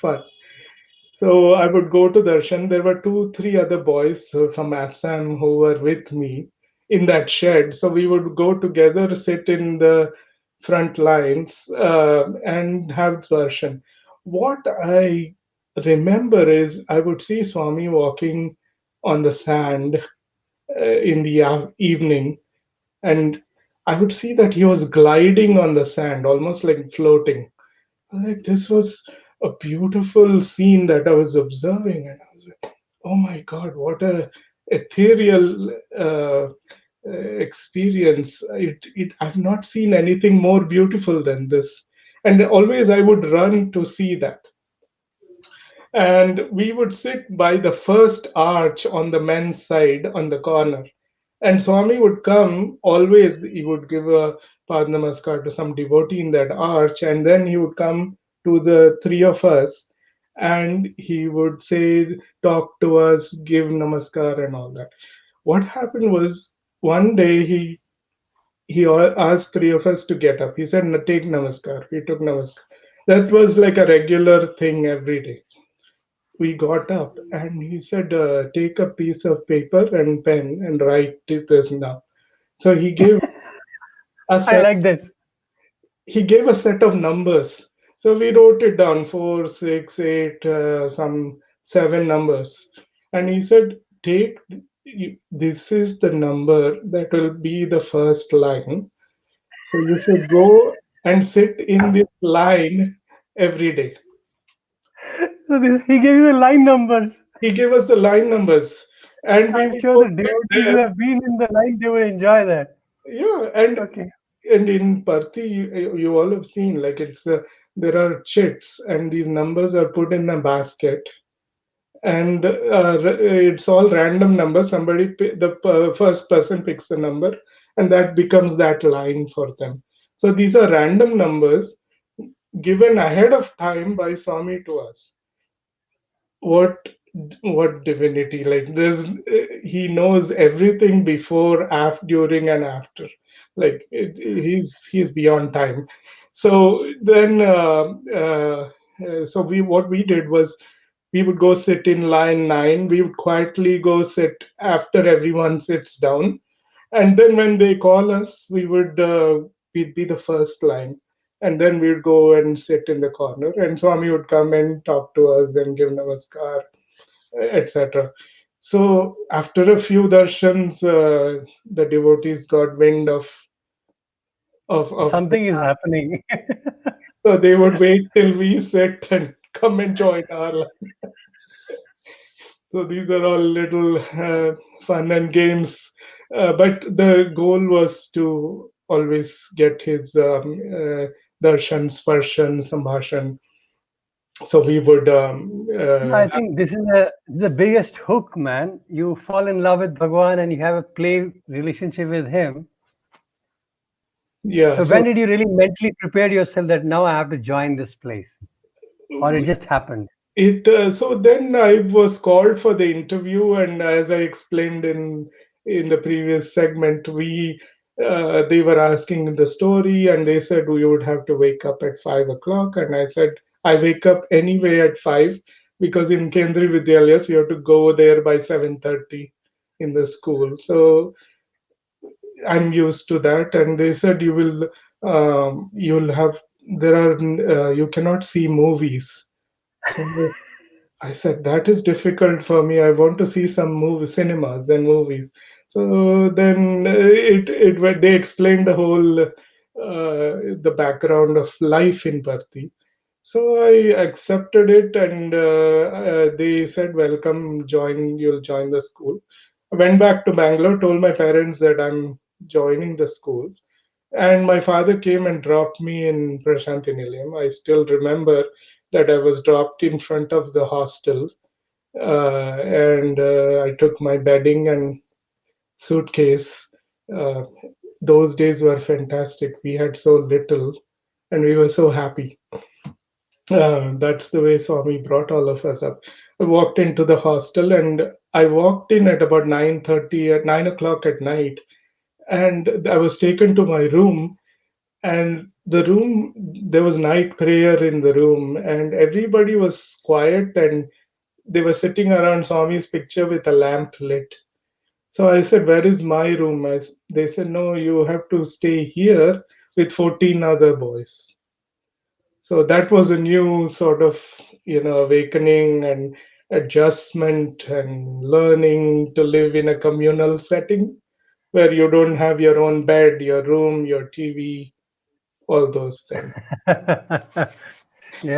S2: fun. So I would go to darshan. There were two, three other boys from Assam who were with me in that shed. So we would go together, sit in the front lines, and have darshan. What I remember is I would see Swami walking on the sand in the evening, and I would see that he was gliding on the sand, almost like floating. Like this was a beautiful scene that I was observing, and I was like, "Oh my God, what a ethereal experience! I've not seen anything more beautiful than this." And always I would run to see that. And we would sit by the first arch on the men's side on the corner. And Swami would come always, he would give a Pad Namaskar to some devotee in that arch, and then he would come to the three of us and he would say, talk to us, give Namaskar, and all that. What happened was one day he asked three of us to get up. He said, Take Namaskar. We took Namaskar. That was like a regular thing every day. We got up and he said, take a piece of paper and pen and write this now. So a
S1: I
S2: set
S1: like this.
S2: he gave a set of numbers. So we wrote it down, 4, 6, 8, some 7 numbers. And he said, take this is the number that will be the first line. So you should go and sit in this line every day.
S1: So he gave you the line numbers.
S2: He gave us the line numbers, and we
S1: I'm
S2: would
S1: sure
S2: go
S1: the
S2: sit
S1: devotees who
S2: there.
S1: have been in the line, they will enjoy that.
S2: Yeah,
S1: Okay.
S2: and in Parthi, you all have seen like there are chits, and these numbers are put in a basket, and it's all random numbers. The first person picks the number, and that becomes that line for them. So these are random numbers given ahead of time by Swami to us. what what divinity, like this, he knows everything before, after, during, and after. Like he's beyond time. So then so we what we did was we would go sit in line 9. We would quietly go sit after everyone sits down, and then when they call us, we'd be the first line, and then we'd go and sit in the corner, and Swami would come and talk to us and give namaskar, etc. So after a few darshans, the devotees got wind of
S1: Something is happening.
S2: So they would wait till we sit and come and join our. So these are all little fun and games. But the goal was to always get his darshan, sparshan, sambhashan. So we would,
S1: No, I think this is the biggest hook, man. You fall in love with Bhagwan and you have a play relationship with him.
S2: yeah.
S1: So when
S2: So
S1: did you really mentally prepare yourself that now I have to join this place? Or it just happened?
S2: it so then I was called for the interview, and as I explained in the previous segment, we they were asking the story, and they said we would have to wake up at 5 o'clock, and I said I wake up anyway at 5 because in Kendri Vidyalayas you have to go there by 7:30 in the school. So I'm used to that, and they said you'll have there are you cannot see movies. So I said that is difficult for me. I want to see some cinemas and movies. So then they explained the whole the background of life in Bharti. So I accepted it, and they said, "Welcome, join. You'll join the school." I went back to Bangalore, told my parents that I'm joining the school, and my father came and dropped me in Prashanti Nilayam. I still remember that I was dropped in front of the hostel, and I took my bedding and suitcase. Uh, those days were fantastic. We had so little, and we were so happy. That's the way Swami brought all of us up. I walked into the hostel, and I walked in at about 9:30 at 9 o'clock at night, and I was taken to my room. And the room, there was night prayer in the room, and everybody was quiet, and they were sitting around Swami's picture with a lamp lit. So I said, "Where is my room?" They said, "No, you have to stay here with 14 other boys." So that was a new sort of, awakening and adjustment and learning to live in a communal setting where you don't have your own bed, your room, your TV, all those things.
S1: You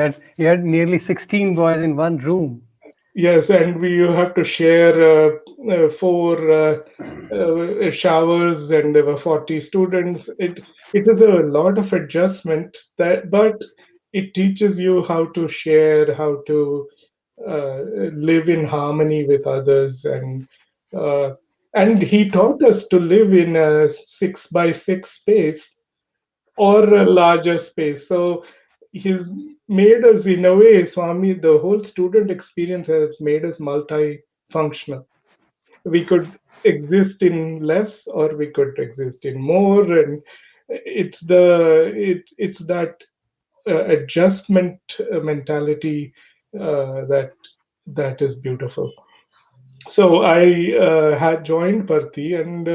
S1: had nearly 16 boys in one room.
S2: Yes, and we you have to share four showers, and there were 40 students. It is a lot of adjustment but it teaches you how to share, how to live in harmony with others, uh, and he taught us to live in a 6 by 6 space or a larger space. So he's made us, in a way, Swami, the whole student experience has made us multifunctional. We could exist in less or we could exist in more. And it's that adjustment mentality that is beautiful. So I had joined Parthi and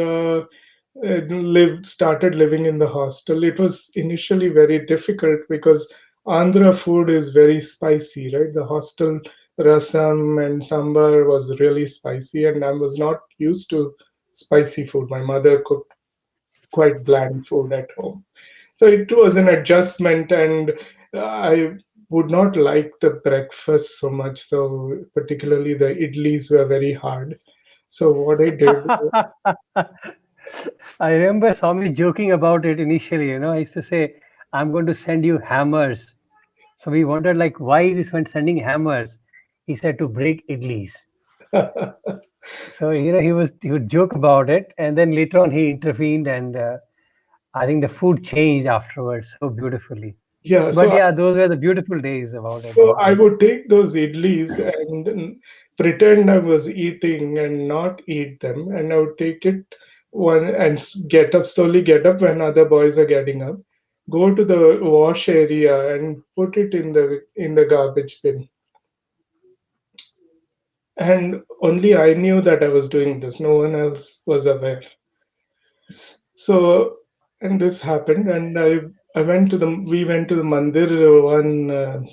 S2: started living in the hostel. It was initially very difficult because Andhra food is very spicy, right? The hostel rasam and sambar was really spicy, and I was not used to spicy food. My mother cooked quite bland food at home. So it was an adjustment, and I would not like the breakfast so much. So particularly the idlis were very hard. So what I did,
S1: I remember Swami joking about it initially. I used to say, I'm going to send you hammers. So we wondered, like, why is this one sending hammers? He said to break idlis. So he would joke about it, and then later on he intervened, and I think the food changed afterwards so beautifully.
S2: yeah.
S1: But yeah, those were the beautiful days about it.
S2: So I would take those idlis and pretend I was eating and not eat them, and I would take it one and get up slowly, get up when other boys are getting up, go to the wash area and put it in the garbage bin. And only I knew that I was doing this. No one else was aware. So, and this happened, and we went to the mandir one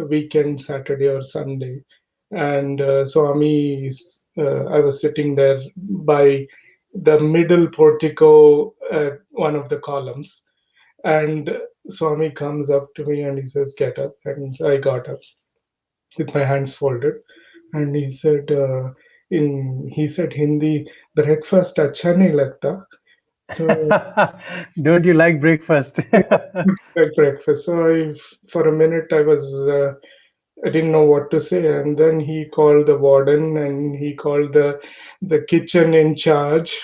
S2: weekend, Saturday or Sunday, and I was sitting there by the middle portico, one of the columns, And Swami comes up to me and he says, "Get up." And I got up with my hands folded, and he said, he said Hindi, "Breakfast acha nahi lagta." So
S1: Don't you like breakfast?
S2: I like breakfast. So for a minute, I didn't know what to say, and then he called the warden and he called the kitchen in charge,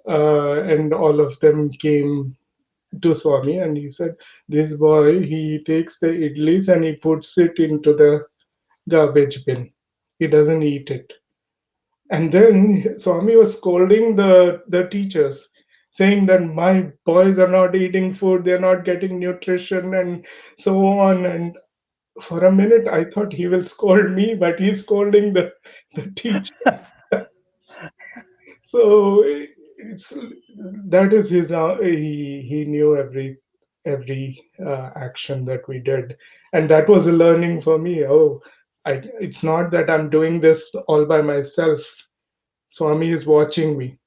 S2: and all of them came to Swami, and he said, "This boy, he takes the idlis and he puts it into the garbage bin. He doesn't eat it." And then Swami was scolding the teachers, saying that my boys are not eating food, they're not getting nutrition, and so on. And for a minute, I thought he will scold me, but he's scolding the teacher. So it's that is his. He knew every action that we did, and that was a learning for me. Oh, it's not that I'm doing this all by myself. Swami is watching me,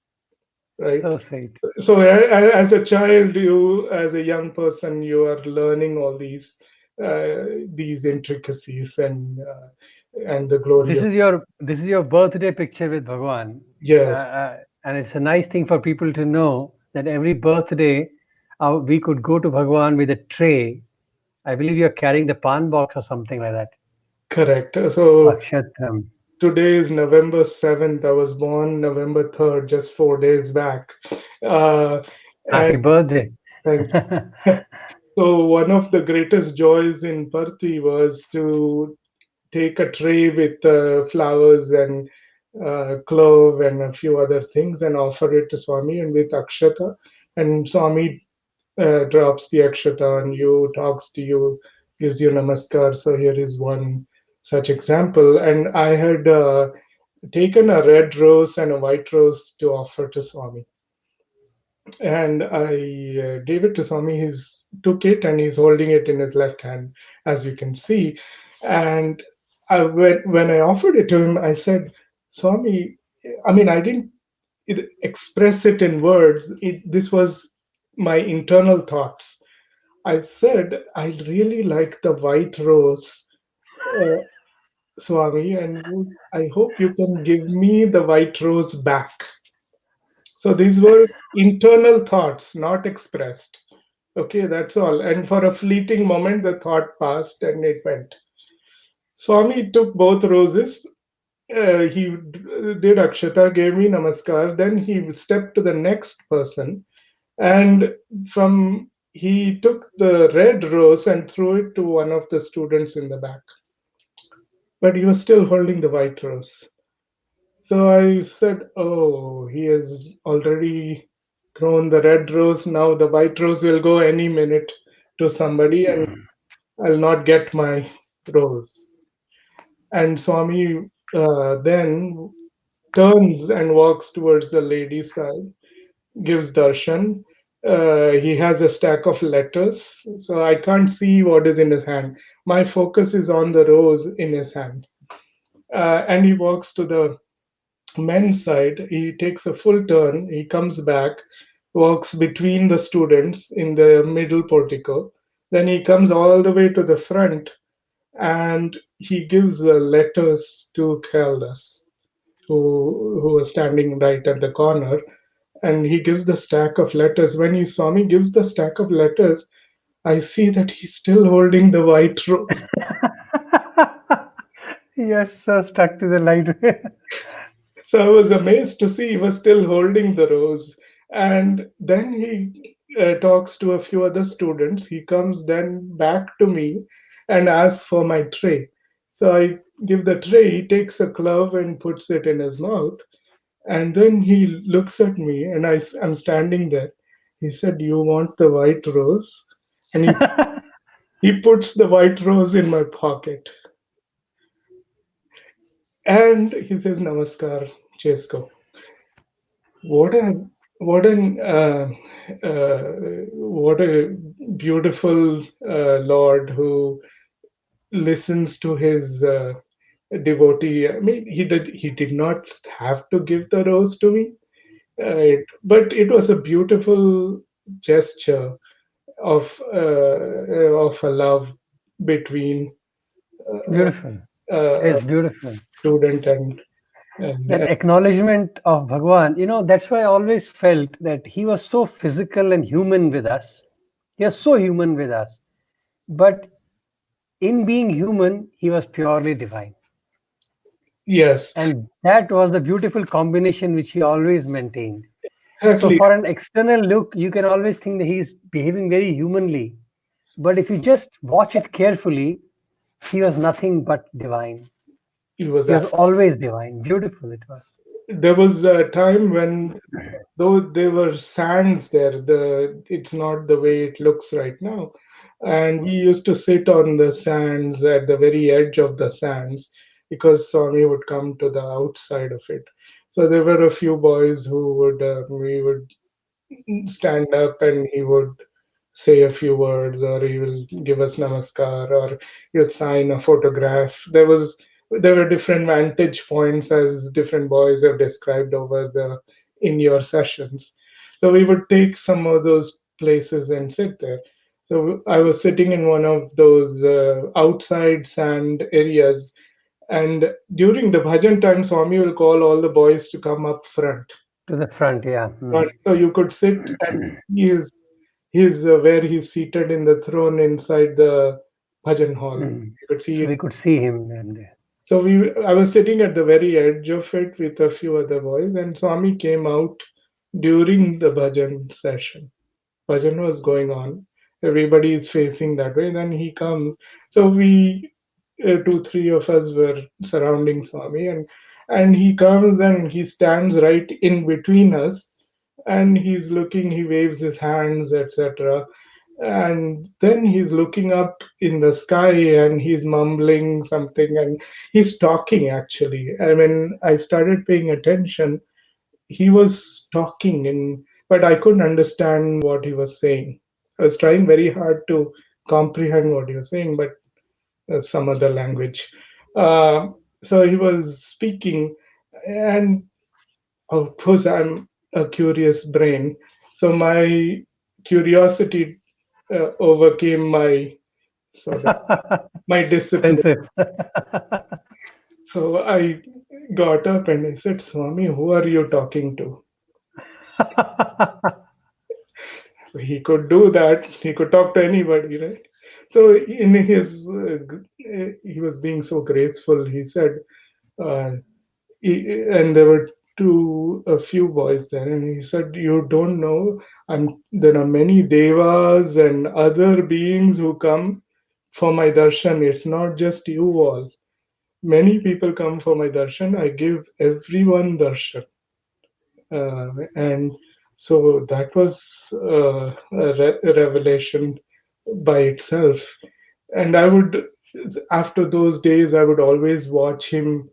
S2: right?
S1: So sweet.
S2: So as a child, you as a young person, you are learning all these intricacies and the glory of.
S1: This is your birthday picture with Bhagwan,
S2: Yes,
S1: and it's a nice thing for people to know that every birthday we could go to Bhagwan with a tray. I believe you're carrying the pan box or something like that.
S2: correct. So
S1: Akshatram.
S2: today is November 7th. I was born November 3rd, just 4 days back. Uh, and
S1: Happy birthday.
S2: thank you. So one of the greatest joys in Parthi was to take a tray with flowers and clove and a few other things and offer it to Swami and with akshata. And Swami drops the akshata on you, talks to you, gives you namaskar. So here is one such example. And I had taken a red rose and a white rose to offer to Swami, and I gave it to Swami. He's took it and he's holding it in his left hand, as you can see. And when I offered it to him, I said, "Swami, I mean, I didn't express it in words. This was my internal thoughts." I said, "I really like the white rose, uh, Swami, and I hope you can give me the white rose back." So these were internal thoughts, not expressed. Okay, that's all. And for a fleeting moment, the thought passed and it went. Swami took both roses. He did Akshata, gave me Namaskar. Then he stepped to the next person, and from he took the red rose and threw it to one of the students in the back. But he was still holding the white rose. So I said, "Oh, he has already thrown the red rose. Now the white rose will go any minute to somebody, and I'll not get my rose." And Swami then turns and walks towards the lady's side, gives darshan. He has a stack of letters, so I can't see what is in his hand. My focus is on the rose in his hand. And he walks to the men's side. He takes a full turn. He comes back, walks between the students in the middle portico. Then he comes all the way to the front and he gives letters to Kaldas, who was standing right at the corner. And he gives the stack of letters. When he saw me gives the stack of letters, I see that he's still holding the white rose.
S1: You're so stuck to the light.
S2: So I was amazed to see he was still holding the rose. And then he talks to a few other students. He comes then back to me and asks for my tray. So I give the tray. He takes a glove and puts it in his mouth. And then he looks at me, and I'm standing there. He said, "You want the white rose?" And he puts the white rose in my pocket. And he says, "Namaskar, Chesko." What a what a beautiful Lord who listens to his devotee. I mean, he did not have to give the rose to me, but it was a beautiful gesture. of a love between
S1: Beautiful.
S2: a
S1: It's beautiful.
S2: student and
S1: That acknowledgement of Bhagwan, that's why I always felt that he was so physical and human with us. He was so human with us. But in being human, he was purely divine.
S2: yes,
S1: And that was the beautiful combination which he always maintained. So,
S2: exactly.
S1: for an external look, you can always think that he's behaving very humanly. But if you just watch it carefully, he was nothing but divine.
S2: It was
S1: He was always divine. Beautiful it was.
S2: there was a time when though there were sands there, it's not the way it looks right now, and we used to sit on the sands at the very edge of the sands because Swami would come to the outside of it. So there were a few boys who would we would stand up and he would say a few words, or he will give us namaskar, or he would sign a photograph. There were different vantage points as different boys have described over the in your sessions. So we would take some of those places and sit there. So I was sitting in one of those outside sand areas, and during the bhajan time, Swami will call all the boys to come up front.
S1: To the front, yeah.
S2: So you could sit, and he is he's where he's seated in the throne inside the bhajan hall.
S1: Mm.
S2: You could see
S1: So
S2: it.
S1: we could see him and
S2: So I was sitting at the very edge of it with a few other boys, and Swami came out during the bhajan session. Bhajan was going on. Everybody is facing that way. Then he comes. So two, three of us were surrounding Swami, and he comes and he stands right in between us, and he's looking. He waves his hands, etc. And then he's looking up in the sky and he's mumbling something, and he's talking actually. I mean, I started paying attention. He was talking, but I couldn't understand what he was saying. I was trying very hard to comprehend what he was saying, but some other language. Uh, so he was speaking, and of course, I'm a curious brain. So my curiosity overcame my sort of my discipline.
S1: senses.
S2: So I got up and I said, Swami, who are you talking to? He could do that. He could talk to anybody, right? So in his, he was being so graceful. He said, uh, and there were a few boys there, and he said, "You don't know. There are many devas and other beings who come for my darshan. It's not just you all. Many people come for my darshan. I give everyone darshan." And so that was a revelation by itself. And after those days, I would always watch him,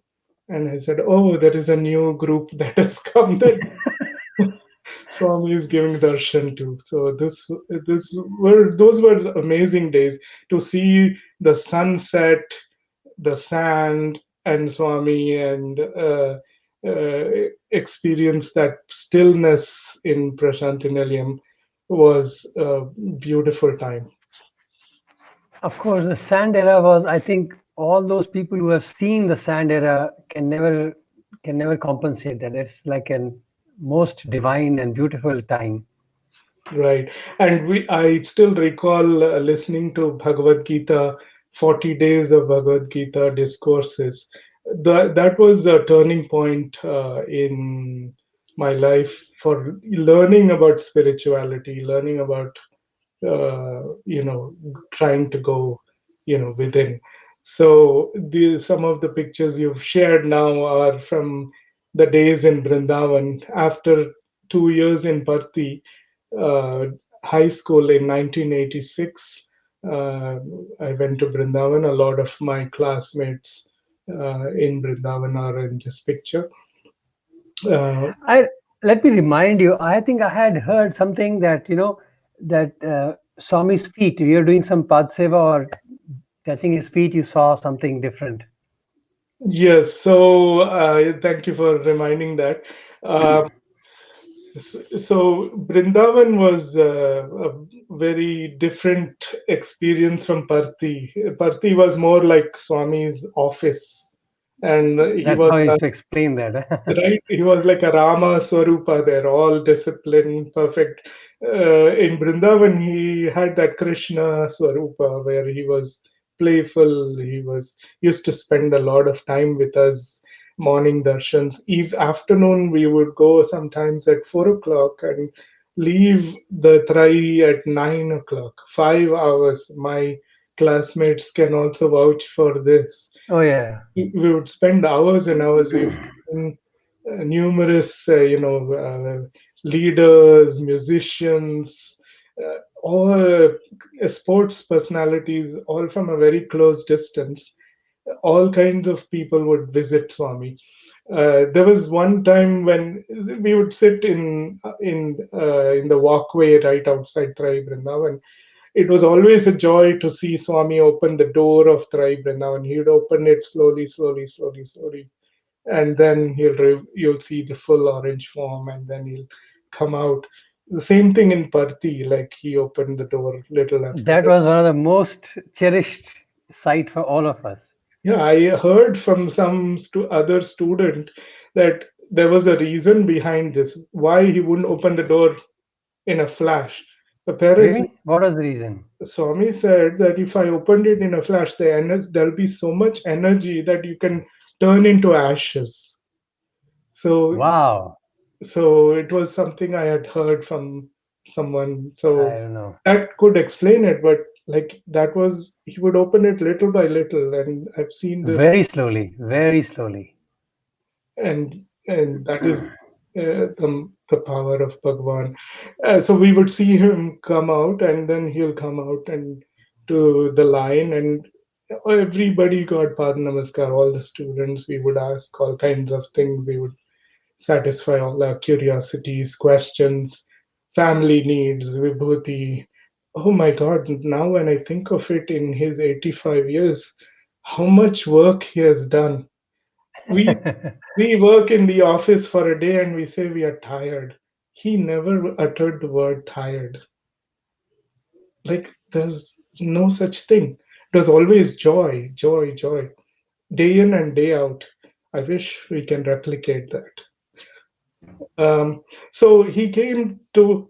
S2: and I said, "Oh, there is a new group that has come that Swami is giving darshan to." So those were amazing days to see the sunset, the sand, and Swami, and experience that stillness in Prashantinilayam was a beautiful time.
S1: Of course, the sand era was, I think, all those people who have seen the sand era can never compensate that. It's like an most divine and beautiful time.
S2: Right. And I still recall listening to Bhagavad Gita, 40 days of Bhagavad Gita discourses. That was a turning point in my life for learning about spirituality, learning about trying to go within. So some of the pictures you've shared now are from the days in Brindavan. After 2 years in Parthi uh, high school in 1986, uh, I went to Brindavan. A lot of my classmates in Brindavan are in this picture. uh,
S1: I Let me remind you. I think I had heard something that that Swami's feet. We were doing some pad seva or touching his feet. You saw something different.
S2: yes, so thank you for reminding that. uh, So Brindavan was very different experience from Parthi. Parthi was more like Swami's office, and he
S1: That's
S2: was
S1: how I used to explain that.
S2: right. He was like a Rama Swarupa there, all discipline, perfect. In Brindavan, he had that Krishna Swarupa where he was playful. He was used to spend a lot of time with us. Morning darshans. Eve afternoon, we would go sometimes at 4 o'clock and leave the Trai at 9 o'clock. 5 hours. My classmates can also vouch for this.
S1: Oh yeah.
S2: We would spend hours and hours. We would sing numerous, leaders, musicians, all sports personalities, all from a very close distance. All kinds of people would visit Swami. There was one time when we would sit in the walkway right outside Trai Vrindavan. It was always a joy to see Swami open the door of Trai Vrindavan. He would open it slowly, slowly, slowly, slowly, and then you'll see the full orange form, and then he'll come out. The same thing in Parthi, like he opened the door little after
S1: That
S2: little.
S1: was one of the most cherished sight for all of us.
S2: Yeah, I heard from some other student that there was a reason behind this, why he wouldn't open the door in a flash. Apparently,
S1: Really? What was the reason?
S2: Swami said that if I opened it in a flash, there'll be so much energy that you can turn into ashes. So
S1: Wow.
S2: So it was something I had heard from someone.
S1: I
S2: So
S1: don't know.
S2: that could explain it, but like that was he would open it little by little, and I've seen this,
S1: Very slowly, very slowly.
S2: and that is the power of Bhagwan. So we would see him come out, and then he'll come out and to the line, and everybody got Pad Namaskar. All the students, we would ask all kinds of things. We would satisfy all our curiosities, questions, family needs, vibhuti. Oh my God, now when I think of it in his 85 years, how much work he has done. We we work in the office for a day and we say we are tired. He never uttered the word tired. Like there's no such thing. It was always joy, joy, joy, day in and day out. I wish we can replicate that. Um, so he came to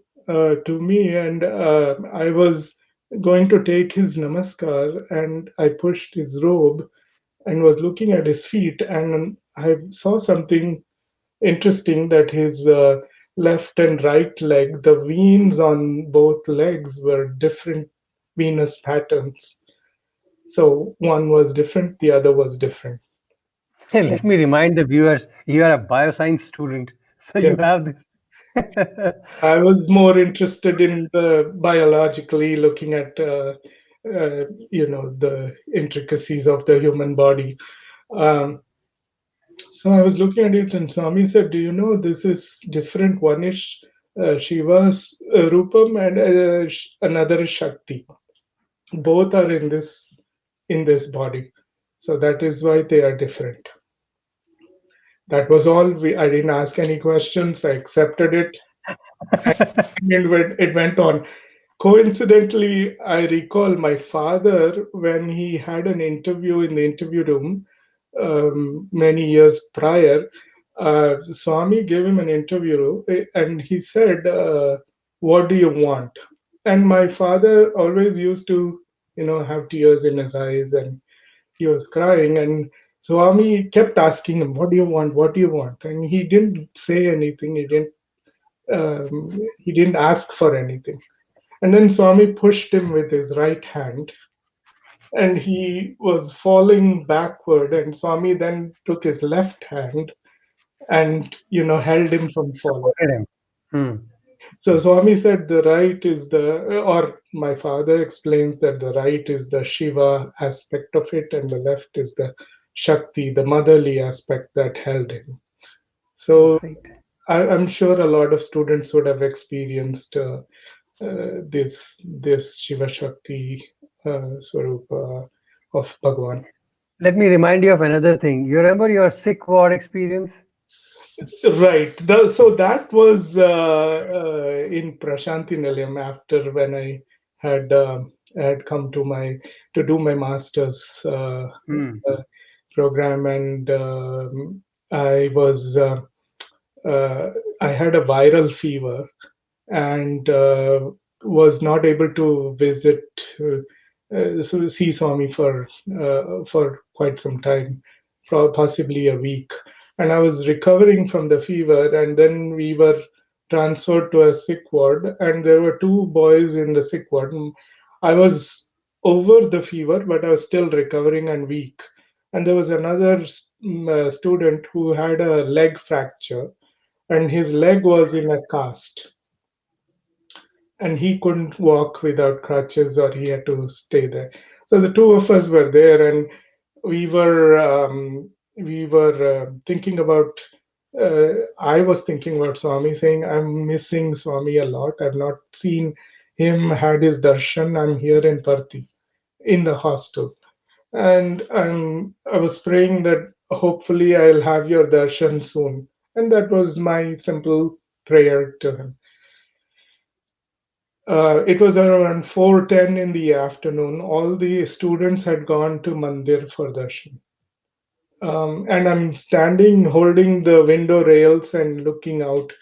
S2: me, and I was going to take his namaskar, and I pushed his robe and was looking at his feet, and I saw something interesting that his left and right leg, the veins on both legs were different venous patterns. So one was different, the other was different.
S1: Hey,
S2: So
S1: let me remind the viewers, you are a bioscience student, so
S2: yeah,
S1: you have this.
S2: I was more interested in the biologically looking at the intricacies of the human body. Um, so I was looking at it, and Swami said, "Do you know this is different? One is Shiva's Rupam, and another is Shakti. Both are in this body, so that is why they are different." That was all. I didn't ask any questions. I accepted it, and it went on. Coincidentally, I recall my father when he had an interview in the interview room many years prior. Swami gave him an interview, and he said, "What do you want?" And my father always used to, have tears in his eyes, and he was crying. And Swami kept asking him, "What do you want? What do you want?" And he didn't say anything. He didn't ask for anything. And then Swami pushed him with his right hand, and he was falling backward. And Swami then took his left hand and held him from falling.
S1: Supported him. Hmm.
S2: So Swami said the right is or my father explains that the right is the Shiva aspect of it, and the left is the Shakti, the motherly aspect that held him.
S1: So
S2: So
S1: sweet.
S2: I'm sure a lot of students would have experienced this Shiva Shakti Swarupa of Bhagwan.
S1: Let me remind you of another thing. You remember your Sikh ward experience?
S2: Right. So that was in Prashanti Nilayam after when I had had come to do my master's
S1: Hmm.
S2: uh, program, and I was I had a viral fever and was not able to visit see Swami for quite some time, for possibly a week. And I was recovering from the fever, and then we were transferred to a sick ward, and there were two boys in the sick ward. I was over the fever, but I was still recovering and weak. And there was another student who had a leg fracture, and his leg was in a cast, and he couldn't walk without crutches, or he had to stay there. So the two of us were there, and we were thinking about. I was thinking about Swami, saying, "I'm missing Swami a lot. I've not seen him, had his darshan. I'm here in Parthi, in the hostel, and I was praying that hopefully I'll have your darshan soon." And that was my simple prayer to him. It was around 4:10 in the afternoon. All the students had gone to Mandir for darshan. And I'm standing holding the window rails and looking out.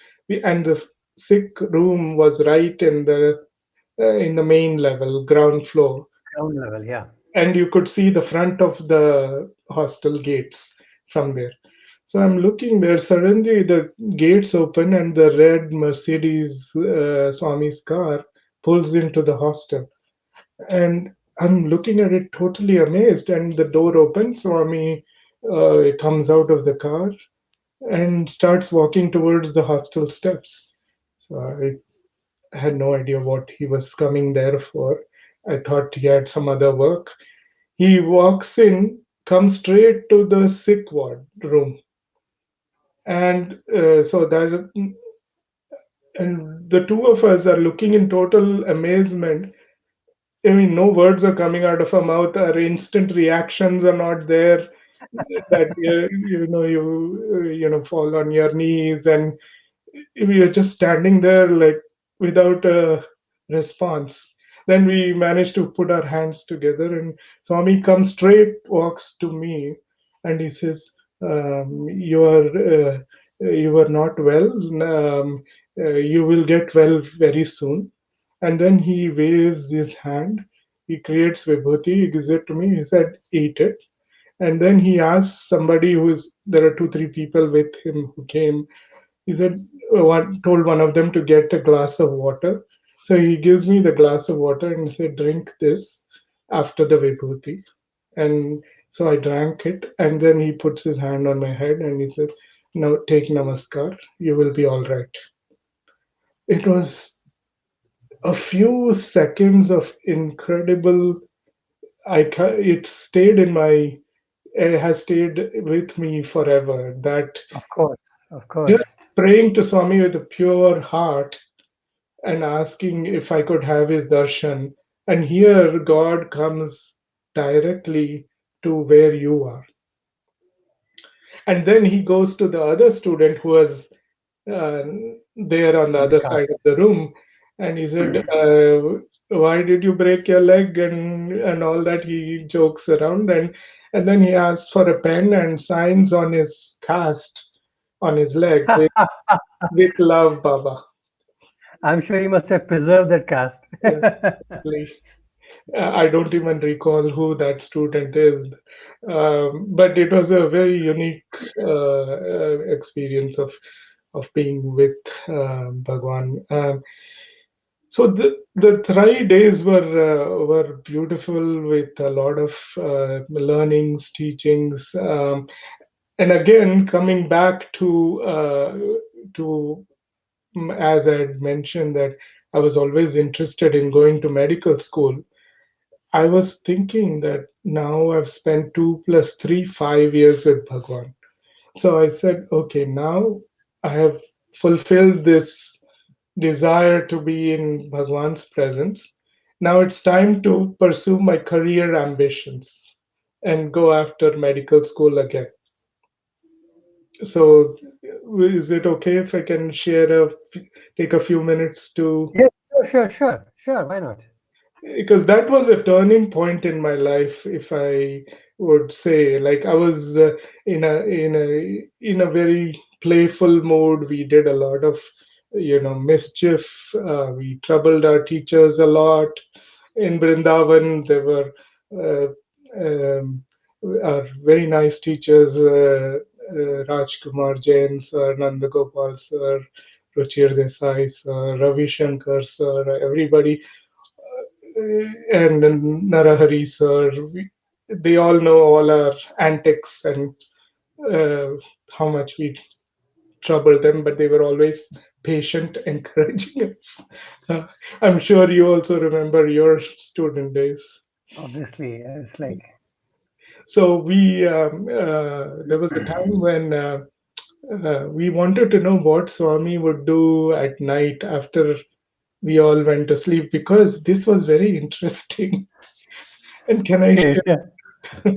S2: And the sick room was right in the main level, ground floor,
S1: Ground level, yeah.
S2: and you could see the front of the hostel gates from there. So I'm looking there. Suddenly, the gates open, and the red Mercedes Swami's car pulls into the hostel. And I'm looking at it totally amazed. And the door opens. Swami comes out of the car and starts walking towards the hostel steps. So I had no idea what he was coming there for. I thought he had some other work. He walks in, comes straight to the sick ward room, and so that and the two of us are looking in total amazement. I mean, no words are coming out of our mouth. Our instant reactions are not there. That fall on your knees, and we are just standing there like without a response. Then we managed to put our hands together, and Swami comes straight, walks to me, and he says, "You are not well. You will get well very soon." And then he waves his hand. He creates vibhuti. He gives it to me. He said, "Eat it." And then he asks somebody there are two, three people with him who came. He said, told one of them to get a glass of water. So he gives me the glass of water and he said, "Drink this after the vibhuti." And so I drank it, and then he puts his hand on my head and he said, "Now take namaskar, you will be all right." It was a few seconds of incredible. It stayed in my. It has stayed with me forever. That
S1: Of course, of
S2: just
S1: course.
S2: praying to Swami with a pure heart and asking if I could have his darshan. And here God comes directly to where you are. And then he goes to the other student who was uh, there on the
S1: In the
S2: other
S1: car.
S2: side of the room, and he said, "Why did you break your leg?" and all that. He jokes around, and then he asks for a pen and signs on his cast on his leg with love, Baba.
S1: I'm sure you must have preserved that cast.
S2: Yeah, really. I don't even recall who that student is, but it was a very unique experience of being with Bhagwan. So the 3 days were beautiful with a lot of learnings, teachings, and again coming back to as I had mentioned that I was always interested in going to medical school. I was thinking that now I've spent 2 plus 3, 5 years with Bhagwan. So I said, okay, now I have fulfilled this desire to be in Bhagwan's presence. Now it's time to pursue my career ambitions and go after medical school again. So is it okay if I can take a few minutes to
S1: Yes, sure, sure, sure, sure. Why not?
S2: because that was a turning point in my life, if I would say. Like, I was in a very playful mode. We did a lot of mischief. We troubled our teachers a lot. In Brindavan there were uh, um, our very nice teachers, Rajkumar Jain sir, Nandagopal sir, Ruchir Desai sir, Ravi Shankar sir, everybody, and Narahari sir. They all know all our antics and uh, how much we troubled them, but they were always patient, encouraging us. Uh, I'm sure you also remember your student days.
S1: Obviously, it's like
S2: So there was a time when we wanted to know what Swami would do at night after we all went to sleep, because this was very interesting. And can I
S1: okay,
S2: share?
S1: yeah,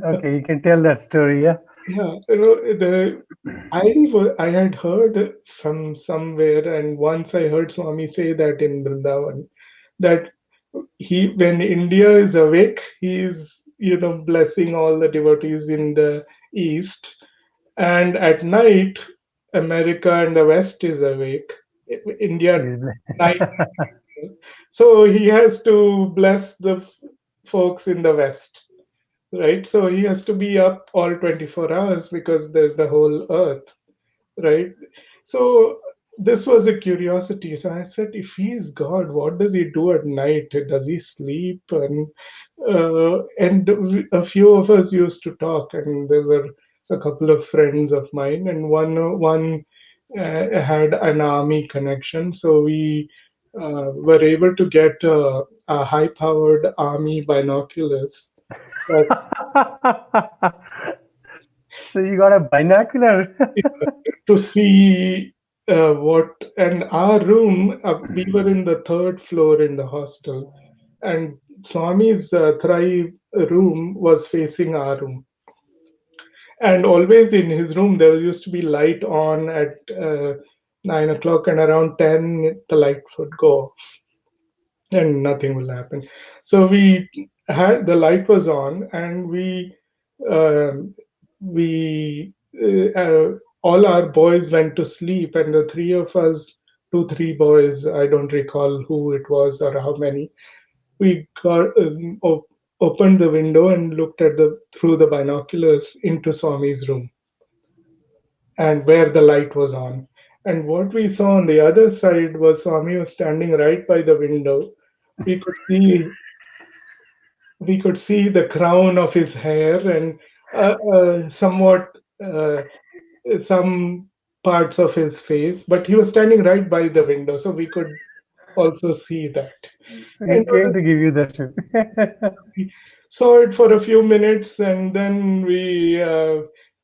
S1: okay. You can tell that story, yeah.
S2: Yeah, I had heard from somewhere, and once I heard Swami say that in Vrindavan, that when India is awake, he is, blessing all the devotees in the east, and at night, America and the West is awake. India
S1: He's
S2: night. So he has to bless the folks in the West, right? So he has to be up all 24 hours because there's the whole earth, right? So this was a curiosity. So I said, if he is God, what does he do at night? Does he sleep? And a few of us used to talk, and there were a couple of friends of mine, and one had an army connection, so we were able to get a high-powered army binoculars that
S1: so you got a binocular.
S2: to see what. And our room, we were in the third floor in the hostel, and Swami's Thrive room was facing our room. And always in his room, there used to be light on at 9 o'clock, and around 10, the light would go off and nothing will happen. So we had the light was on, and um, we all our boys went to sleep, and the three of us, two, three boys, I don't recall who it was or how many, we got opened the window and looked at the through the binoculars into Swami's room, and where the light was on. And what we saw on the other side was Swami was standing right by the window. We could see we could see the crown of his hair, and somewhat some parts of his face, but he was standing right by the window, so we could also see that.
S1: So he
S2: And
S1: came to give you darshan.
S2: we saw it for a few minutes, and then we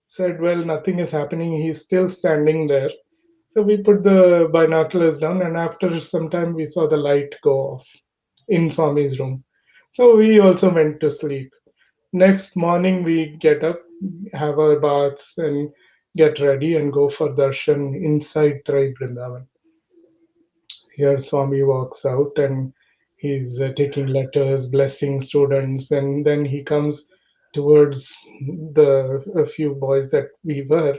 S2: said, well, nothing is happening. He's still standing there. So we put the binoculars down, and after some time, we saw the light go off in Swami's room. So we also went to sleep. Next morning, we get up, have our baths, and get ready and go for darshan inside Trai Vrindavan. Here, Swami walks out, and he's taking letters, blessing students, and then he comes towards the a few boys that we were,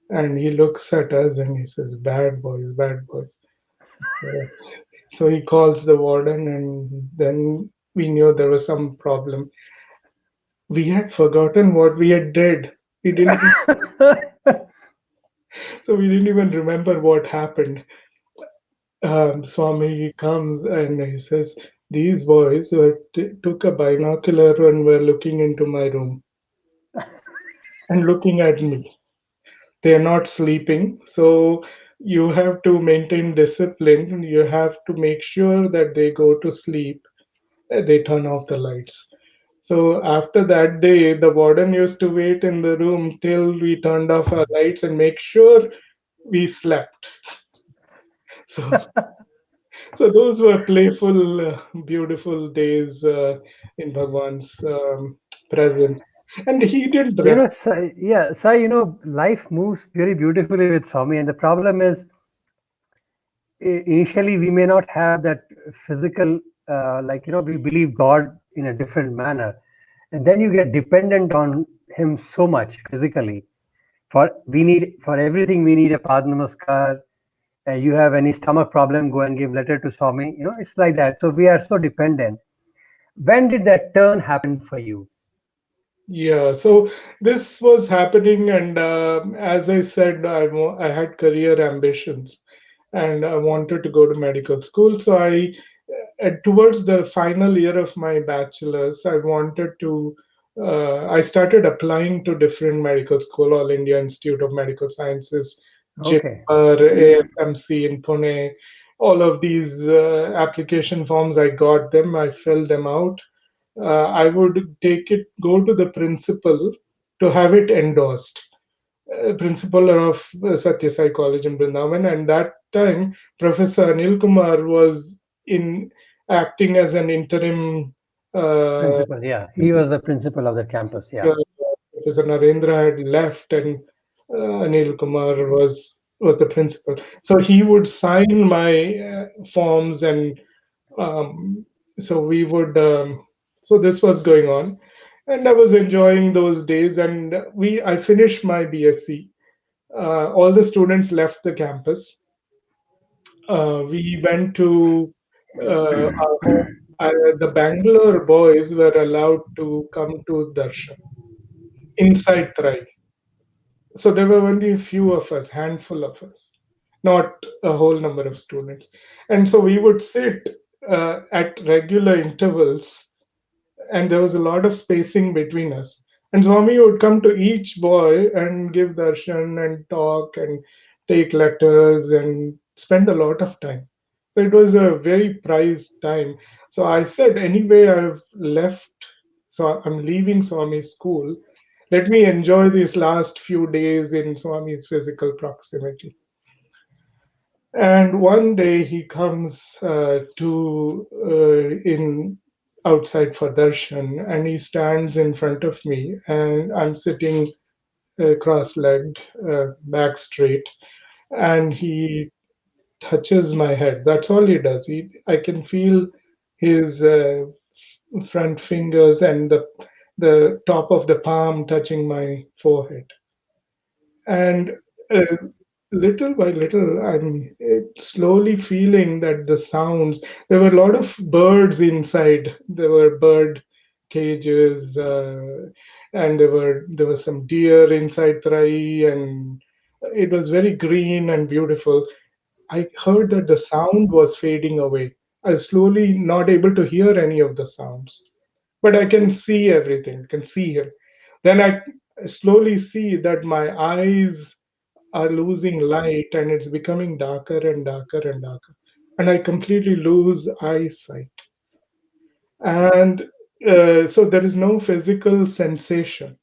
S2: and he looks at us and he says, "Bad boys, bad boys." Uh, So he calls the warden, and then we knew there was some problem. We had forgotten what we had did. We didn't, so we didn't even remember what happened. Swami comes and he says, "These boys took a binocular and were looking into my room and looking at me. They are not sleeping, so you have to maintain discipline. You have to make sure that they go to sleep. They turn off the lights." So after that day, the warden used to wait in the room till we turned off our lights and make sure we slept. So, so those were playful, beautiful days in Bhagwan's presence. And he didn't
S1: Yeah, Sai, life moves very beautifully with Swami, and the problem is initially we may not have that physical like we believe God in a different manner, and then you get dependent on Him so much physically. For everything we need a Pad Namaskar. You have any stomach problem, go and give letter to Swami. It's like that. So we are so dependent. When did that turn happen for you?
S2: Yeah, so this was happening, and as I said, I had career ambitions, and I wanted to go to medical school. So towards the final year of my bachelor's, I wanted to. I started applying to different medical school, All India Institute of Medical Sciences,
S1: Okay.
S2: JIPMER, AFMC in Pune. All of these application forms, I got them. I filled them out. I would go to the principal to have it endorsed. Principal of Satya Sai College in Brindavan, and that time Professor Anil Kumar was in acting as an interim. Uh,
S1: Principal, yeah. He was the principal of the campus, yeah.
S2: Professor Narendra had left, and Anil Kumar was the principal. So he would sign my forms, and um, so we would. So this was going on, and I was enjoying those days. And I finished my BSc. All the students left the campus. We went to our home. The Bangalore boys were allowed to come to darshan inside Trai. So there were only a few of us, handful of us, not a whole number of students. And so we would sit at regular intervals, and there was a lot of spacing between us. And Swami would come to each boy and give darshan and talk and take letters and spend a lot of time. So it was a very prized time. So I said, anyway, I've left, so I'm leaving Swami's school. Let me enjoy these last few days in Swami's physical proximity. And one day he comes to in outside for darshan, and he stands in front of me, and I'm sitting cross-legged, back straight, and he touches my head. That's all he does. I can feel his front fingers and the top of the palm touching my forehead. And uh, little by little, I'm slowly feeling that the sounds. There were a lot of birds inside. There were bird cages, and there were some deer inside Trai, and it was very green and beautiful. I heard that the sound was fading away. I was slowly not able to hear any of the sounds, but I can see everything. I can see him. Then I slowly see that my eyes are losing light, and it's becoming darker and darker and darker, and I completely lose eyesight. And so there is no physical sensation.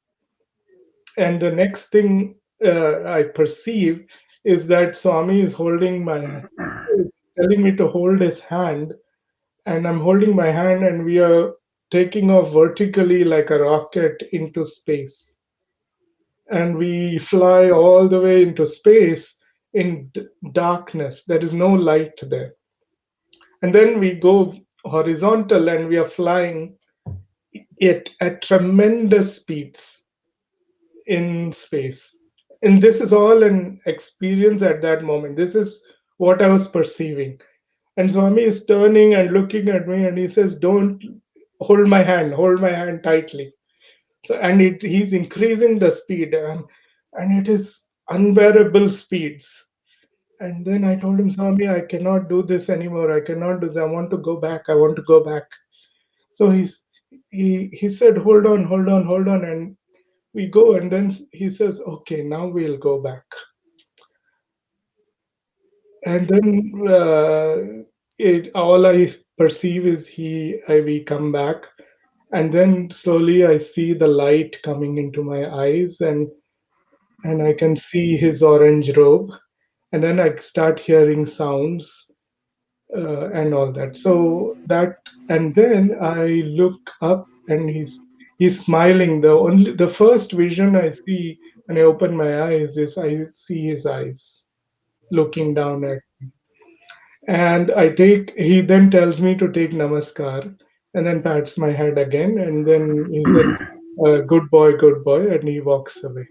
S2: And the next thing I perceive is that Swami is telling me to hold his hand, and I'm holding my hand, and we are taking off vertically like a rocket into space. And we fly all the way into space in darkness. There is no light there. And then we go horizontal, and we are flying at tremendous speeds in space. And this is all an experience at that moment. This is what I was perceiving. And Swami is turning and looking at me, and he says, "Don't hold my hand tightly." So, and he's increasing the speed, and it is unbearable speeds. And then I told him, Swami, I cannot do this anymore. I cannot do this. I want to go back. I want to go back. So he said, hold on, hold on, hold on. And we go, and then he says, okay, now we'll go back. And then all I perceive is we come back. And then slowly I see the light coming into my eyes, and I can see his orange robe. And then I start hearing sounds, and all that. And then I look up, and he's smiling. The first vision I see when I open my eyes is I see his eyes looking down at me. And he then tells me to take namaskar and then pats my head again. And then he said, good boy. And he walks away.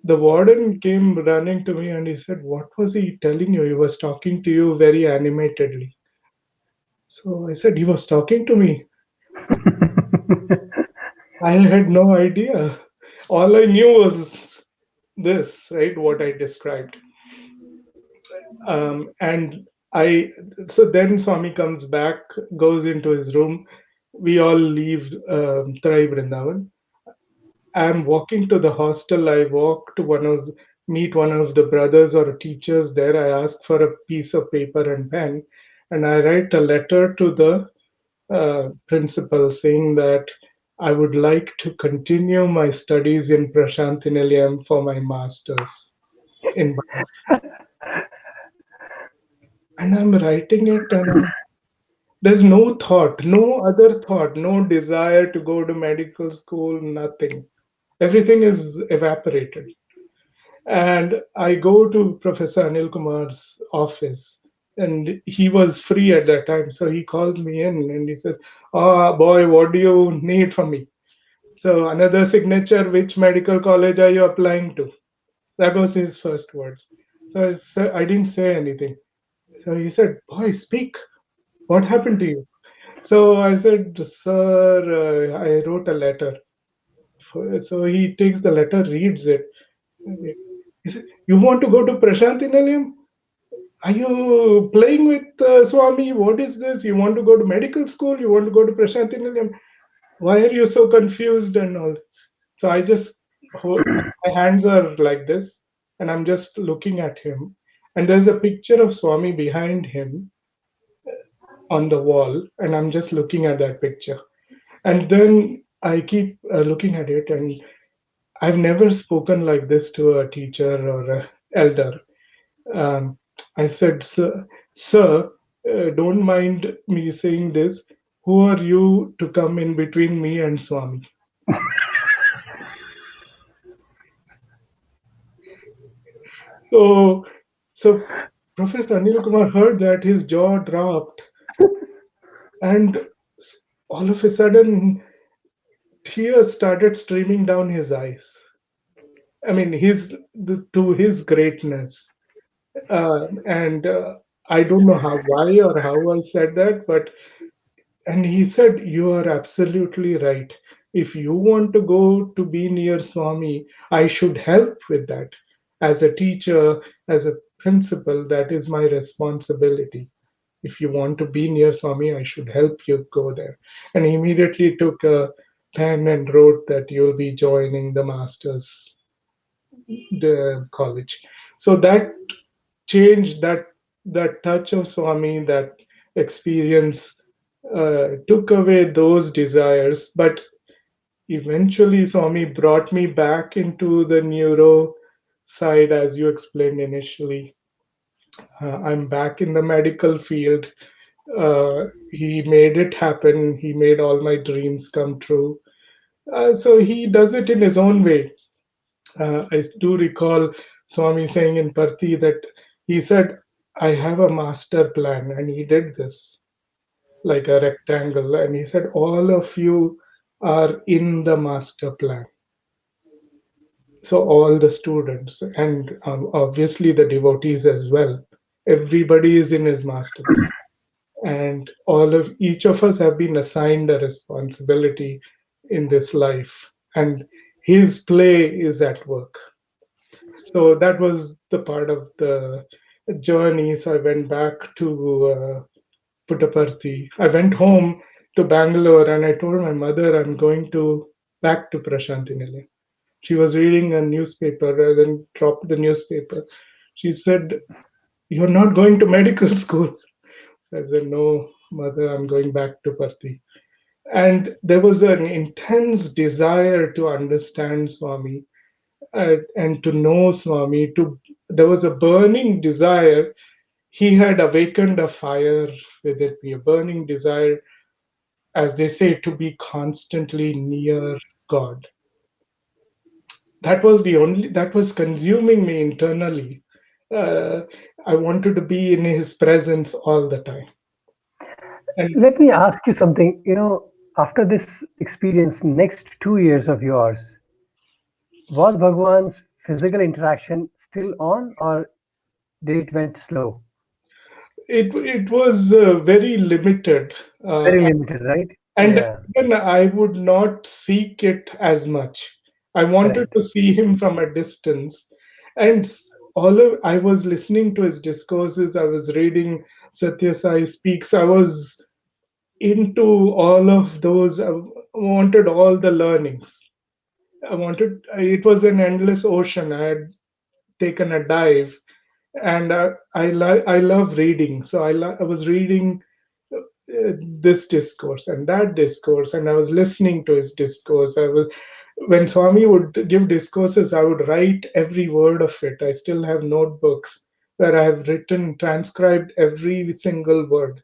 S2: The warden came running to me and he said, "What was he telling you? He was talking to you very animatedly." So I said, "He was talking to me." I had no idea. All I knew was this, right? What I described. And so then Swami comes back, goes into his room. We all leave Tarai Vrindavan. I'm walking to the hostel. I walk to meet one of the brothers or teachers there. I ask for a piece of paper and pen, and I write a letter to the principal saying that I would like to continue my studies in Prashanthi Nilayam for my masters in Bhagwan. And I'm writing it, and there's no thought, no other thought, no desire to go to medical school, nothing. Everything is evaporated. And I go to Professor Anil Kumar's office, and he was free at that time. So he calls me in and he says, "Ah, boy, what do you need from me?" So, another signature, which medical college are you applying to? That was his first words. So I didn't say anything. So he said, "Boy, speak. What happened to you?" So I said, "Sir, I wrote a letter." So he takes the letter, reads it. He said, "You want to go to Prashanthi Nilayam? Are you playing with Swami? What is this? You want to go to medical school? You want to go to Prashanthi Nilayam? Why are you so confused and all?" So I just my hands are like this, and I'm just looking at him. And there's a picture of Swami behind him on the wall, and I'm just looking at that picture. And then I keep looking at it, and I've never spoken like this to a teacher or a elder. Um, I said, sir, don't mind me saying this. Who are you to come in between me and Swami?" So, so Professor Anil Kumar heard that, his jaw dropped, and all of a sudden, tears started streaming down his eyes. I mean, to his greatness, and I don't know why or how I said that, but and he said, "You are absolutely right. If you want to go to be near Swami, I should help with that. As a teacher, as a principal, that is my responsibility. If you want to be near Swami, I should help you go there." And he immediately took a pen and wrote that you'll be joining the masters, the college. So that change, that touch of Swami, that experience took away those desires. But eventually, Swami brought me back into the neuro side, as you explained initially. I'm back in the medical field. He made it happen. He made all my dreams come true. So he does it in his own way. I do recall Swami saying in Parthi that he said, "I have a master plan," and he did this like a rectangle. And he said, "All of you are in the master plan." So, all the students, and obviously the devotees as well, everybody is in his master plan. And each of us have been assigned a responsibility in this life. And his play is at work. So that was the part of the journey. So I went back to Puttaparthi. I went home to Bangalore and I told my mother I'm going to back to Prashantinile. She was reading a newspaper and then dropped the newspaper. She said, "You're not going to medical school." I said, "No, mother, I'm going back to Parthi." And there was an intense desire to understand Swami, and to know Swami. There was a burning desire. He had awakened a fire within me, a burning desire, as they say, to be constantly near God. That was consuming me internally. Uh, I wanted to be in his presence all the time. And
S1: Let me ask you something. After this experience, next 2 years of yours, was Bhagwan's physical interaction still on, or did it went slow?
S2: it was very limited.
S1: Very
S2: Uh,
S1: limited, right?
S2: and
S1: Yeah,
S2: even I would not seek it as much. I wanted
S1: correct.
S2: to see him from a distance, and I was listening to his discourses. I was reading Satya Sai speaks. I was into all of those. I wanted all the learnings. I wanted. It was an endless ocean. I had taken a dive, and I love reading. So I was reading this discourse and that discourse, and I was listening to his discourse. I was When Swami would give discourses, I would write every word of it. I still have notebooks where I have written, transcribed every single word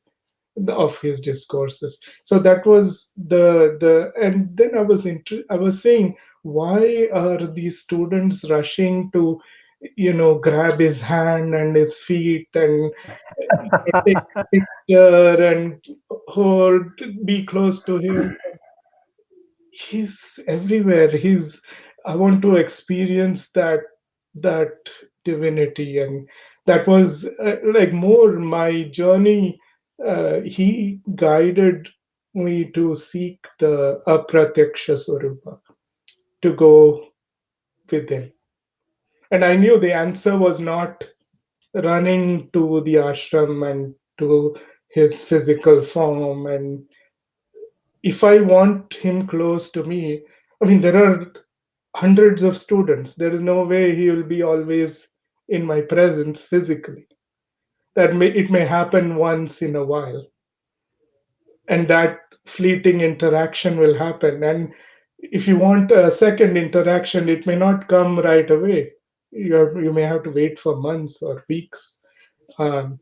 S2: of his discourses. So that was and then I was saying, why are these students rushing to, grab his hand and his feet and take a picture and hold, be close to him? He's everywhere. I want to experience that divinity, and that was like more my journey. He guided me to seek the apratyaksha swarupa, to go within, and I knew the answer was not running to the ashram and to his physical form. And if I want him close to me, I mean, there are hundreds of students. There is no way he will be always in my presence physically. It may happen once in a while, and that fleeting interaction will happen. And if you want a second interaction, it may not come right away. You may have to wait for months or weeks. Um,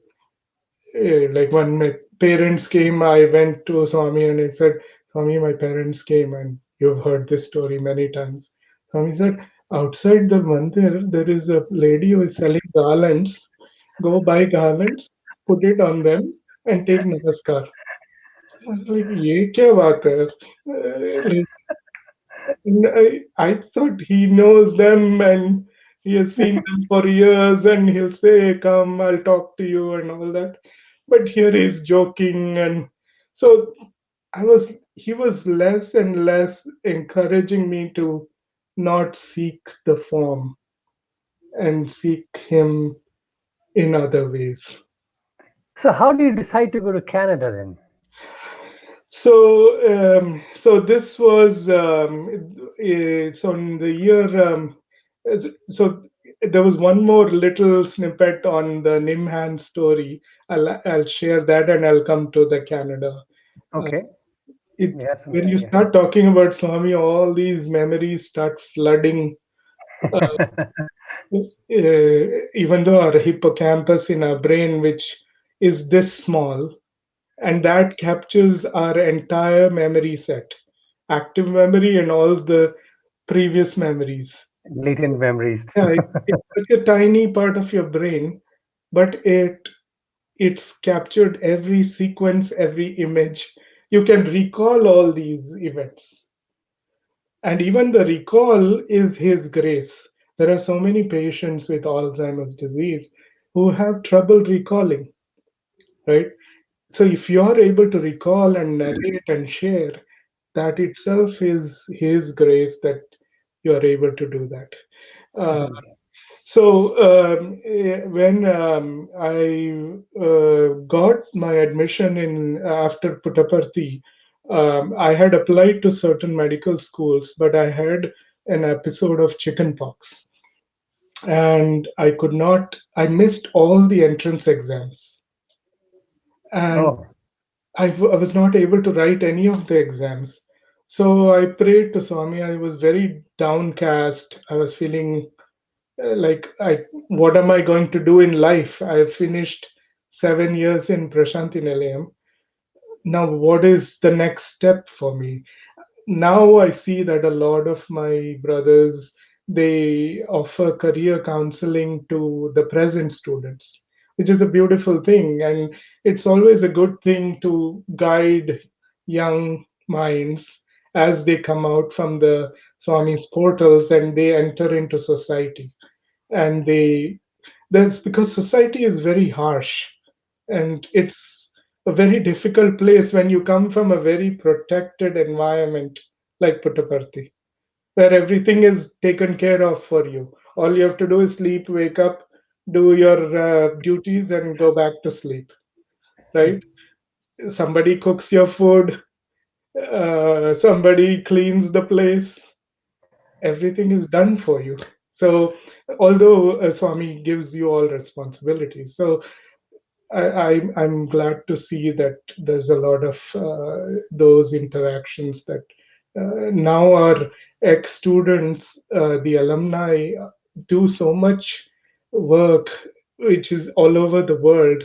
S2: like when my parents came, I went to Swami and I said, Swami, my parents came, and you've heard this story many times. Swami said, outside the mandir, there is a lady who is selling garlands. Go buy garlands, put it on them, and take namaskar. I was like, ये क्या बात है? Like, I thought he knows them and he has seen them for years, and he'll say, come, I'll talk to you and all that. But here he's joking. And so he was less and less encouraging me to not seek the form and seek him in other ways.
S1: So, how do you decide to go to Canada then?
S2: So this was so in the year. So there was one more little snippet on the Nimhan story. I'll share that, and I'll come to the Canada. Uh,
S1: Okay,
S2: it
S1: we have some
S2: When you
S1: time. Yeah.
S2: start talking about Swami, all these memories start flooding. Uh, Even though our hippocampus in our brain, which is this small, and that captures our entire memory set, active memory and all the previous memories.
S1: Latent memories.
S2: Yeah, it's such a tiny part of your brain, but it's captured every sequence, every image. You can recall all these events, and even the recall is his grace. There are so many patients with Alzheimer's disease who have trouble recalling, right? So if you are able to recall and narrate and share, that itself is his grace that you are able to do that. Uh,
S1: Certainly.
S2: when I got my admission in after Puttaparthi, I had applied to certain medical schools, but I had an episode of chickenpox, and I could not. I missed all the entrance exams, and
S1: Oh,
S2: I was not able to write any of the exams. So I prayed to Swami. I was very downcast. I was feeling what am I going to do in life? I have finished 7 years in Prashanti Nilayam. Now, what is the next step for me? Now I see that a lot of my brothers they offer career counseling to the present students, which is a beautiful thing. And it's always a good thing to guide young minds as they come out from the Swami's portals and they enter into society. And that's because society is very harsh, and it's a very difficult place when you come from a very protected environment like Puttaparthi, where everything is taken care of for you. All you have to do is sleep, wake up, do your duties, and go back to sleep, right? Somebody cooks your food, somebody cleans the place, everything is done for you. So, although Swami gives you all responsibilities, so I'm glad to see that there's a lot of those interactions that now our ex-students, the alumni, do so much work, which is all over the world.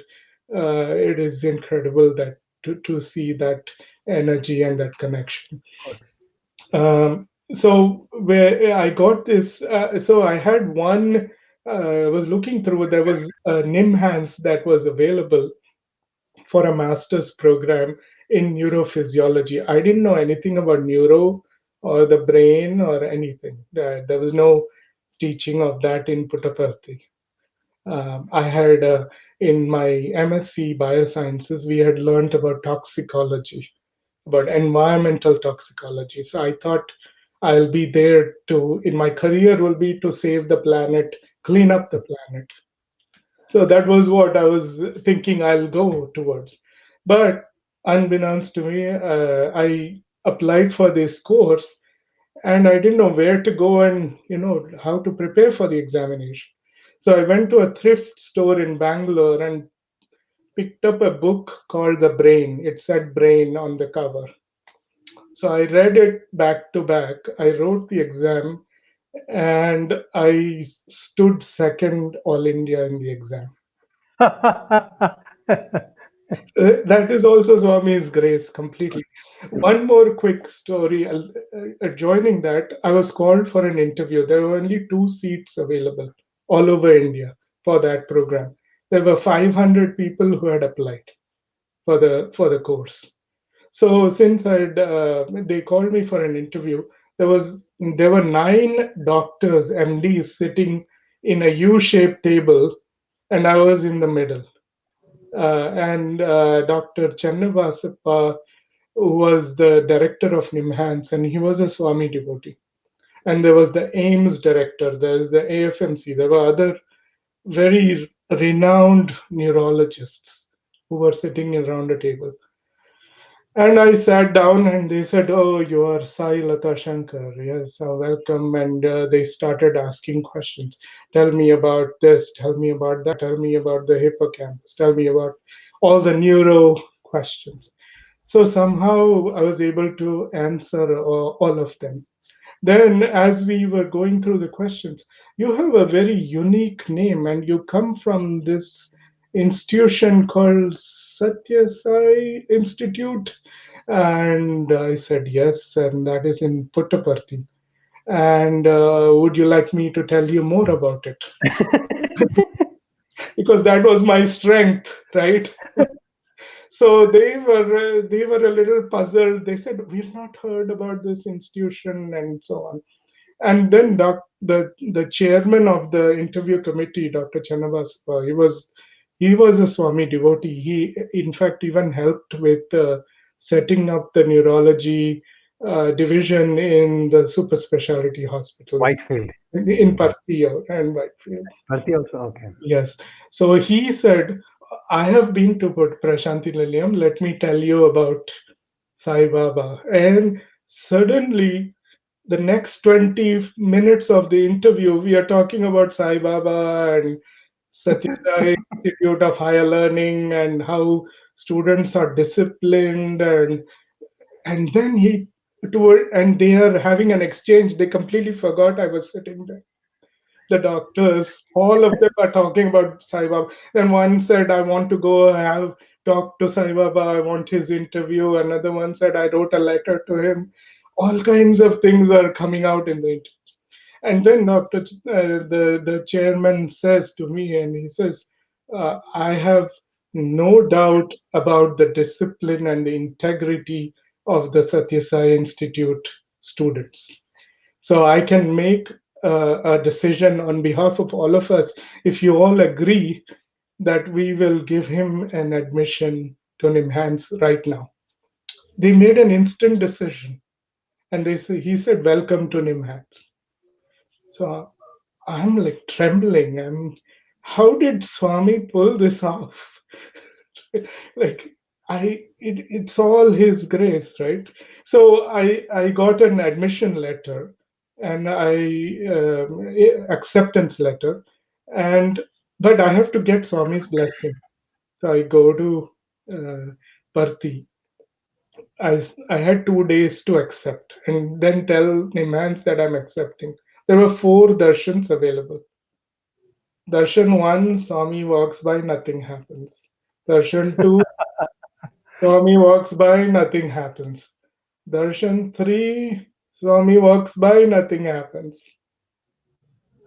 S2: It is incredible that to see that energy and that connection.
S1: course.
S2: So where I got this, so I had one. I was looking through. There was a NIMHANS that was available for a master's program in neurophysiology. I didn't know anything about neuro or the brain or anything. There was no teaching of that in Puttaparthi. I had in my MSc Biosciences, we had learned about toxicology, about environmental toxicology. So I thought I'll be there to, in my career, will be to save the planet, clean up the planet. So that was what I was thinking I'll go towards. But unbeknownst to me, I applied for this course and I didn't know where to go and how to prepare for the examination. So I went to a thrift store in Bangalore and picked up a book called The Brain. It said Brain on the cover. So I read it back to back. I wrote the exam and I stood second all India in the exam. That is also Swami's grace completely. One more quick story. Adjoining that, I was called for an interview. There were only two seats available all over India for that program. There were 500 people who had applied for the course. So since they called me for an interview, there were nine doctors, MDs, sitting in a U-shaped table, and I was in the middle. And Dr. Channavasappa was the director of NIMHANS, and he was a Swami devotee. And there was the AIMS director, there's the AFMC, there were other very renowned neurologists who were sitting around a table. And I sat down and they said, "Oh, you are Sai Latha Shankar. Yes, welcome." And they started asking questions. Tell me about this, tell me about that, tell me about the hippocampus, tell me about all the neuro questions. So somehow I was able to answer all of them. Then, as we were going through the questions, you have a very unique name and you come from this institution called Satya Sai Institute. And I said, yes, and that is in Puttaparthi. And would you like me to tell you more about it? Because that was my strength, right? So they were a little puzzled. They said, "We've not heard about this institution," and so on. And then the chairman of the interview committee, Dr. Channavasappa, he was a Swami devotee. He, in fact, even helped with setting up the neurology division in the super specialty hospital
S1: Whitefield.
S2: in Parthi and Whitefield.
S1: Bharti also, okay.
S2: Yes. So he said, I have been to Prashanti Nilayam. Let me tell you about Sai Baba. And suddenly, the next 20 minutes of the interview, we are talking about Sai Baba and Satyasai Institute of Higher Learning and how students are disciplined. And then and they are having an exchange. They completely forgot I was sitting there. The doctors, all of them are talking about Sai Baba. Then one said, I want to go have talk to Sai Baba, I want his interview. Another one said, I wrote a letter to him. All kinds of things are coming out in the interview. And then after the chairman says to me, and he says, I have no doubt about the discipline and the integrity of the Satya Sai Institute students. So I can make a decision on behalf of all of us if you all agree that we will give him an admission to NIMHANS right now. They made an instant decision, and he said, "Welcome to NIMHANS." So I'm like trembling. How did Swami pull this off? Like it's all his grace, right? So I got an admission letter, and acceptance letter, and but I have to get Swami's blessing. So I go to uh, Parthi. I had 2 days to accept, and then tell Nimans that I'm accepting. There were four darshans available. Darshan 1, Swami walks by, nothing happens. Darshan 2, Swami walks by, nothing happens. Darshan 3, Swami walks by, nothing happens.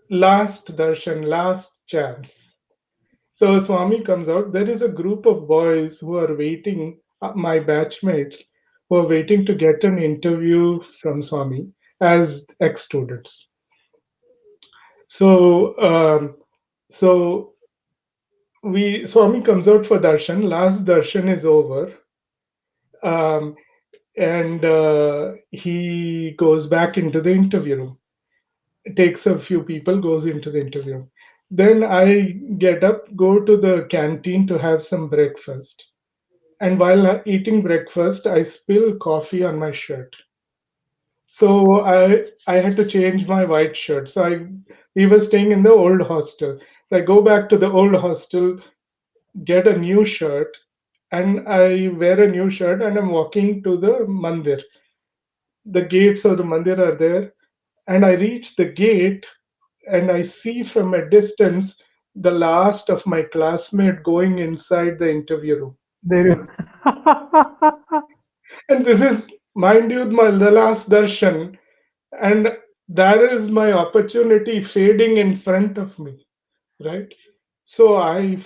S2: Last darshan, last chance. So Swami comes out. There is a group of boys who are waiting, my batchmates, who are waiting to get an interview from Swami as ex-students. So, so Swami comes out for darshan. Last darshan is over, um, and he goes back into the interview room. Takes a few people, goes into the interview. Then I get up, go to the canteen to have some breakfast. And while eating breakfast, I spill coffee on my shirt. So I had to change my white shirt. So we were staying in the old hostel. So I go back to the old hostel, get a new shirt, and I wear a new shirt, and I'm walking to the mandir. The gates of the mandir are there, and I reach the gate, and I see from a distance the last of my classmate going inside the interview room.
S1: There.
S2: And this is, mind you, the last darshan, and there is my opportunity fading in front of me, right? So I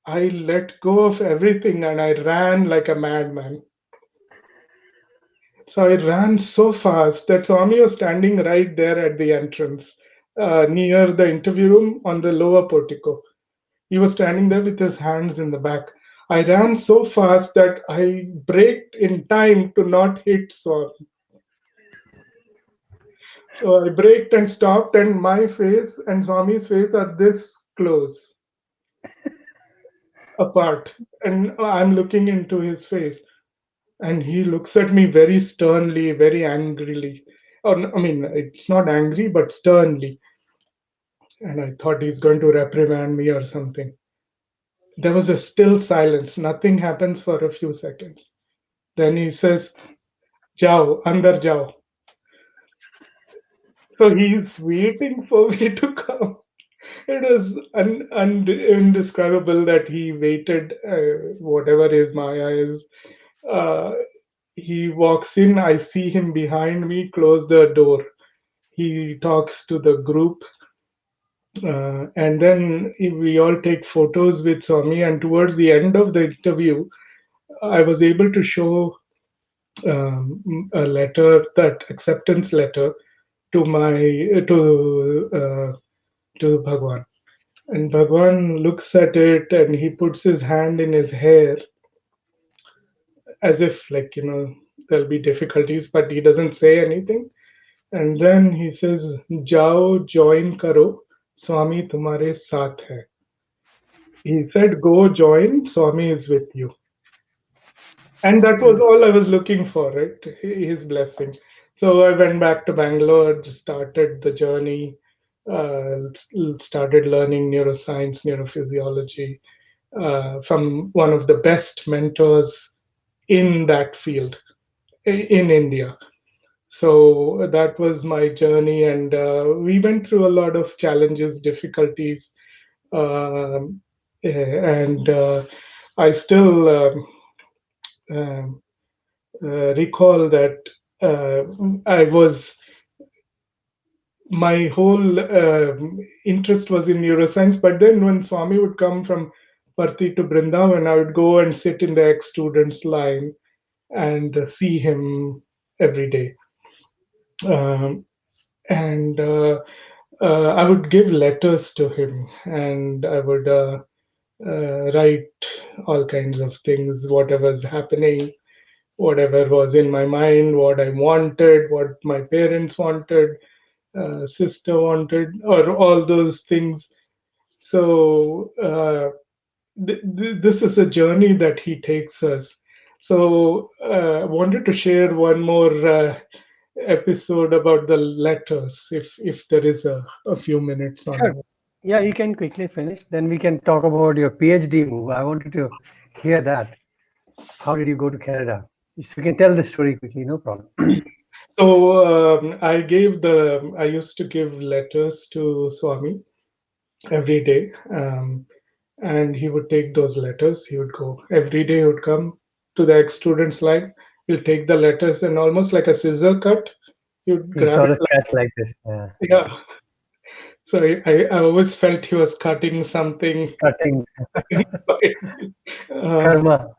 S2: let go of everything and I ran like a madman. So I ran so fast that Swami was standing right there at the entrance, near the interview room on the lower portico. He was standing there with his hands in the back. I ran so fast that I braked in time to not hit Swami. So I braked and stopped, and my face and Swami's face are this close apart. And I'm looking into his face, and he looks at me very sternly, very angrily. Or, I mean, it's not angry, but sternly. And I thought he's going to reprimand me or something. There was a still silence. Nothing happens for a few seconds. Then he says, Jao, andar jao. So he's waiting for me to come. It was indescribable that he waited, whatever his Maya is. Uh, he walks in, I see him behind me, close the door. He talks to the group, and then we all take photos with Swami. And towards the end of the interview, I was able to show a letter, that acceptance letter, to my to Bhagwan. And Bhagwan looks at it and he puts his hand in his hair as if, like, there'll be difficulties, but he doesn't say anything. And then he says, Jao, join karo, Swami tumhare saath hai. He said, go join, Swami is with you. And that was all I was looking for, right? His blessing. So I went back to Bangalore, just started the journey, started learning neuroscience, neurophysiology, from one of the best mentors in that field in India. So that was my journey, and we went through a lot of challenges, difficulties, um, and I still um, recall that I was my whole interest was in neuroscience. But then when Swami would come from Parthi to Brindavan, I would go and sit in the ex students line and see him every day. Um, and I would give letters to him, and I would write all kinds of things, whatever's happening, whatever was in my mind, what I wanted, what my parents wanted, sister wanted, or all those things. So this is a journey that he takes us. So I wanted to share one more episode about the letters, if there is a few minutes on
S1: Sure.
S2: that.
S1: Yeah, you can quickly finish. Then we can talk about your PhD move. I wanted to hear that. How did you go to Canada? So you can tell the story quickly, no problem.
S2: So I used to give letters to Swami every day, and he would take those letters. He would go every day. He would come to the ex-students line. He'll take the letters and almost like a scissor cut, he would
S1: He used
S2: grab
S1: to
S2: it
S1: always
S2: like,
S1: catch like this. Yeah.
S2: yeah. So I always felt he was cutting something.
S1: Cutting
S2: uh,
S1: karma.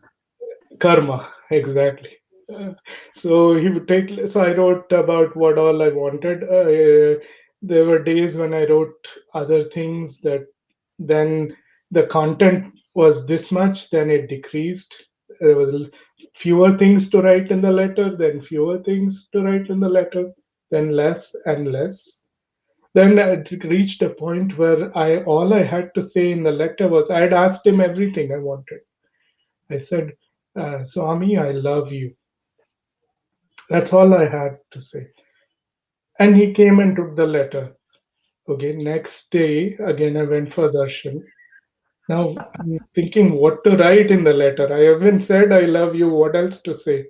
S2: Karma, exactly. Uh, so he would take. So I wrote about what all I wanted. There were days when I wrote other things that then the content was this much, then it decreased. There was fewer things to write in the letter, then fewer things to write in the letter, then less and less. Then it reached a point where I all I had to say in the letter was I had asked him everything I wanted. I said, Swami, I love you. That's all I had to say. And he came and took the letter. Okay, next day, again, I went for darshan. Now, I'm thinking what to write in the letter. I haven't said I love you. What else to say?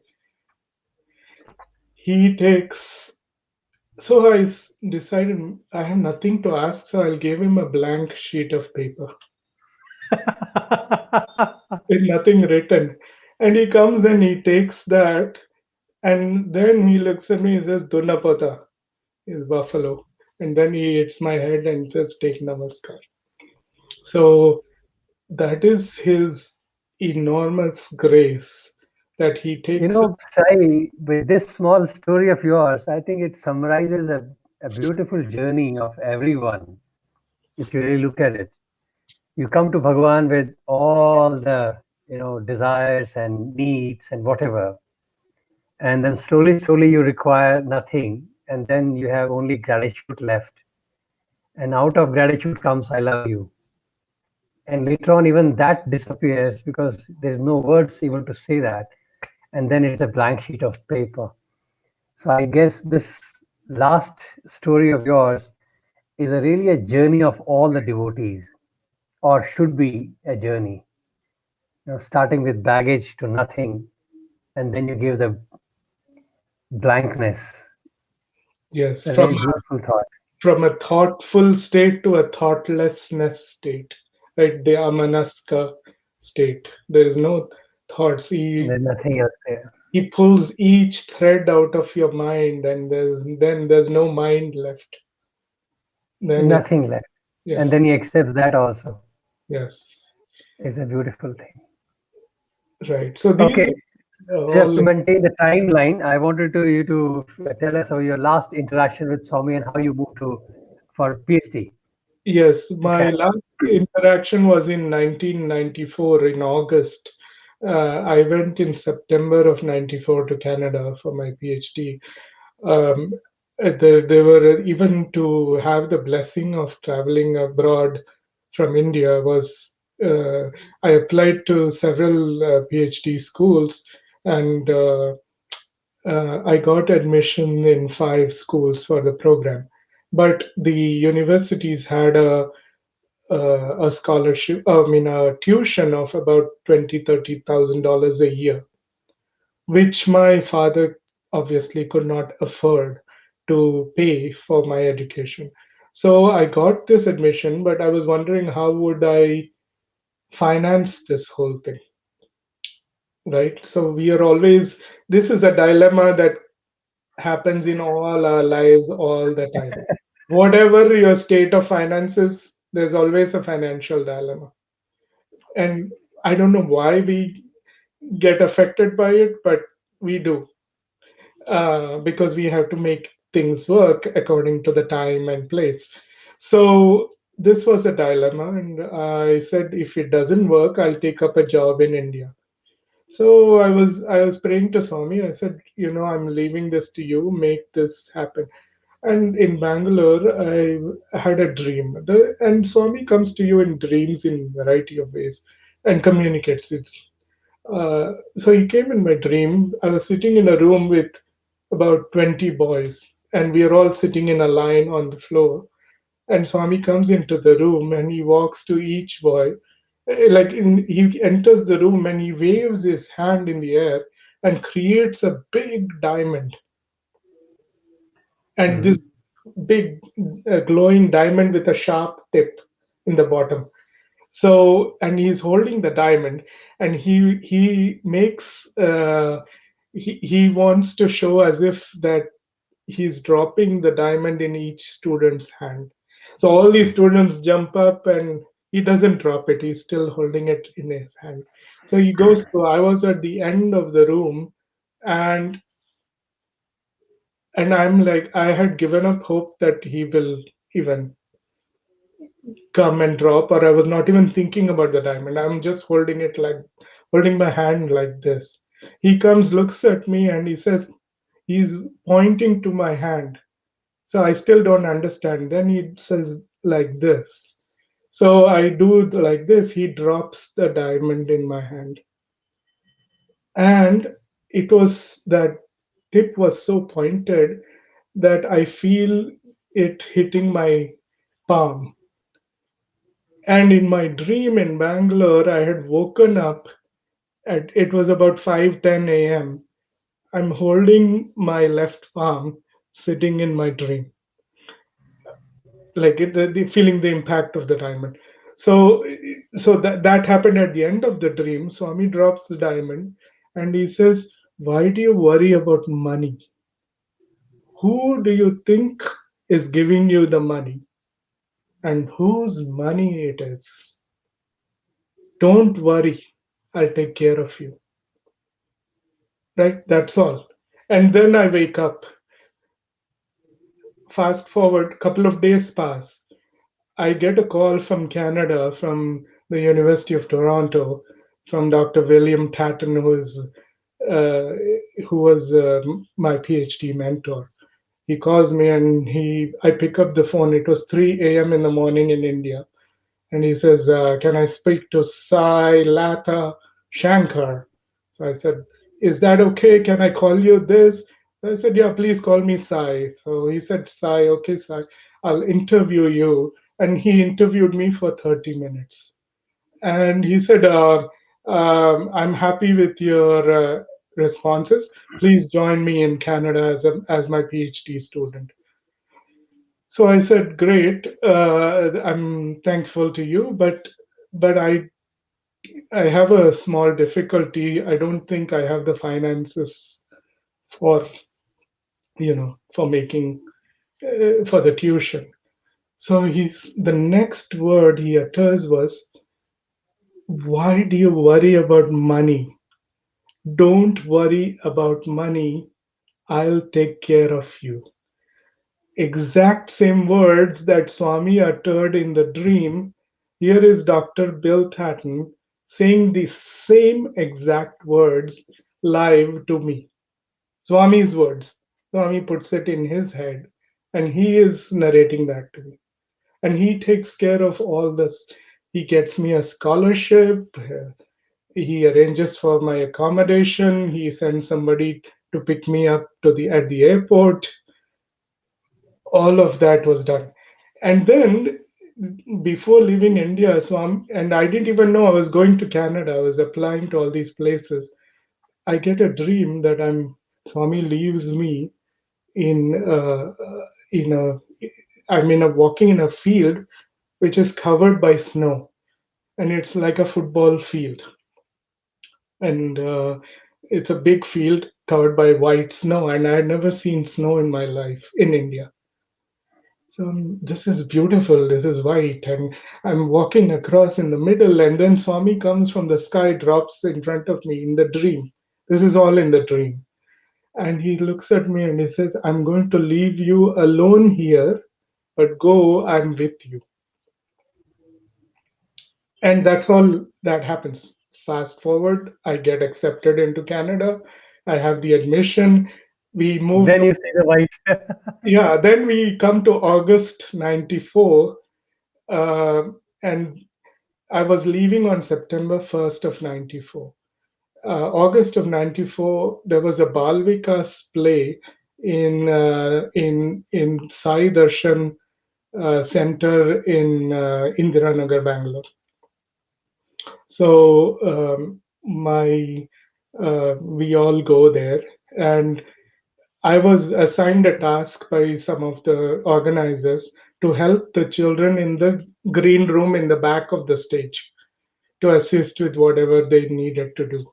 S2: He takes. So decided I have nothing to ask, so I'll give him a blank sheet of paper with nothing written. And he comes and he takes that, and then he looks at me and says, Dunapata is buffalo. And then he hits my head and says, take namaskar. So that is his enormous grace that he
S1: You
S2: takes.
S1: know, Sai, with this small story of yours, I think it summarizes a beautiful journey of everyone. If you really look at it, you come to Bhagwan with all the desires and needs and whatever, and then slowly, slowly you require nothing, and then you have only gratitude left, and out of gratitude comes "I love you," and later on even that disappears because there's no words even to say that, and then it's a blank sheet of paper. So I guess this last story of yours is really a journey of all the devotees, or should be a journey. Starting with baggage to nothing, and then you give the blankness.
S2: Yes,
S1: It's a very beautiful thought.
S2: from a thoughtful state to a thoughtlessness state, right? The amanaska state. There is no thoughts.
S1: There's nothing else there.
S2: He pulls each thread out of your mind, and there's no mind left. Then it,
S1: Nothing left.
S2: yeah,
S1: And then you accept that also.
S2: yes,
S1: It's a beautiful thing.
S2: right. So these
S1: Okay,
S2: are
S1: just
S2: all
S1: to maintain the timeline, I wanted you to tell us about your last interaction with Swami and how you moved to for PhD
S2: yes.
S1: to
S2: My
S1: Canada.
S2: last interaction was in 1994 in August. I went in September of 94 to Canada for my PhD. Um, they were even to have the blessing of traveling abroad from India was I applied to several PhD schools and I got admission in 5 schools for the program. But the universities had a scholarship, I mean, a tuition of about $30,000 a year, which my father obviously could not afford to pay for my education. So I got this admission, but I was wondering how would I finance this whole thing, right? So we are always, this is a dilemma that happens in all our lives all the time. Whatever your state of finances, there's always a financial dilemma. And I don't know why we get affected by it, but we do, because we have to make things work according to the time and place. So this was a dilemma, and I said, if it doesn't work, I'll take up a job in India. So I was praying to Swami. I said, I'm leaving this to you. Make this happen. And in Bangalore, I had a dream. And Swami comes to you in dreams in variety of ways and communicates it. So he came in my dream. I was sitting in a room with about 20 boys, and we are all sitting in a line on the floor. And Swami comes into the room and he walks to each boy. He enters the room and he waves his hand in the air and creates a big diamond. And this
S1: Mhm.
S2: big glowing diamond with a sharp tip in the bottom. So, and he's holding the diamond, and he makes he wants to show as if that he's dropping the diamond in each student's hand. So all these students jump up, and he doesn't drop it. He's still holding it in his hand. So he goes. So I was at the end of the room, and I'm like, I had given up hope that he will even come and drop, or I was not even thinking about the diamond. I'm just holding my hand like this. He comes, looks at me, and he says, he's pointing to my hand. So I still don't understand. Then he says like this. So I do like this. He drops the diamond in my hand. And it was that tip was so pointed that I feel it hitting my palm. And in my dream in Bangalore, I had woken up at it was about 5:10 a.m. I'm holding my left palm sitting in my dream, like feeling the impact of the diamond. So, that happened at the end of the dream. Swami drops the diamond and he says, "Why do you worry about money? Who do you think is giving you the money and whose money it is? Don't worry, I'll take care of you." Right? That's all. And then I wake up. Fast forward, couple of days pass. I get a call from Canada, from the University of Toronto, from Dr. William Tatton, uh, who was my PhD mentor. He calls me and I pick up the phone. It was 3 a.m. in the morning in India, and he says, "Can I speak to Sai Latha Shankar?" So I said, "Is that okay? Can I call you this?" I said, "Yeah, please call me Sai." So he said, "Sai, okay, Sai, I'll interview you." And he interviewed me for 30 minutes. And he said, "I'm happy with your responses. Please join me in Canada as my PhD student." So I said, "Great. I'm thankful to you, but I have a small difficulty. I don't think I have the finances for for making for the tuition." So the next word he utters was, "Why do you worry about money? Don't worry about money. I'll take care of you." Exact same words that Swami uttered in the dream. Here is Dr. Bill Thatton saying the same exact words live to me. Swami's words. Swami puts it in his head and he is narrating that to me. And he takes care of all this. He gets me a scholarship. He arranges for my accommodation. He sends somebody to pick me up at the airport. All of that was done. And then before leaving India, and I didn't even know I was going to Canada. I was applying to all these places. I get a dream that Swami leaves me in in a I'm in a walking in a field which is covered by snow, and it's like a football field, and it's a big field covered by white snow, and I had never seen snow in my life in India. So this is beautiful, this is white, and I'm walking across in the middle, and then Swami comes from the sky, drops in front of me in the dream. This is all in the dream. And he looks at me and he says, I'm going to leave you alone here, but go, I'm with you. And that's all that happens. Fast forward, I get accepted into Canada. I have the admission. We move
S1: Then
S2: to,
S1: you see the white.
S2: yeah, then we come to August 94. Uh, and I was leaving on September 1st of 94. August of 94, there was a Bal Vikas play in Sai Darshan Center in Indiranagar, Bangalore. So my we all go there, and I was assigned a task by some of the organizers to help the children in the green room in the back of the stage to assist with whatever they needed to do.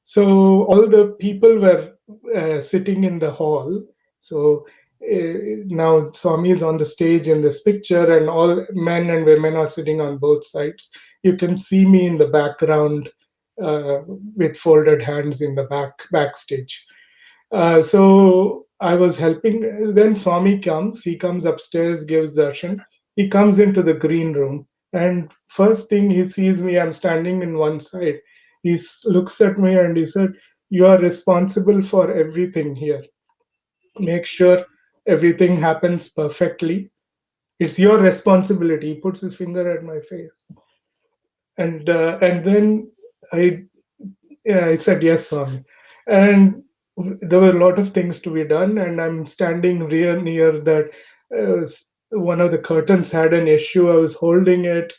S2: So all the people were sitting in the hall. So now Swami is on the stage in this picture, and all men and women are sitting on both sides. You can see me in the background with folded hands in the backstage. So I was helping. Then Swami comes. He comes upstairs, gives darshan. He comes into the green room, and first thing he sees me, I'm standing in one side. Looks at me and he said, "You are responsible for everything here. Make sure everything happens perfectly. It's your responsibility." He puts his finger at my face, and then I yeah, I said yes, Swami. And there were a lot of things to be done, and I'm standing real near that. One of the curtains had an issue. I was holding it,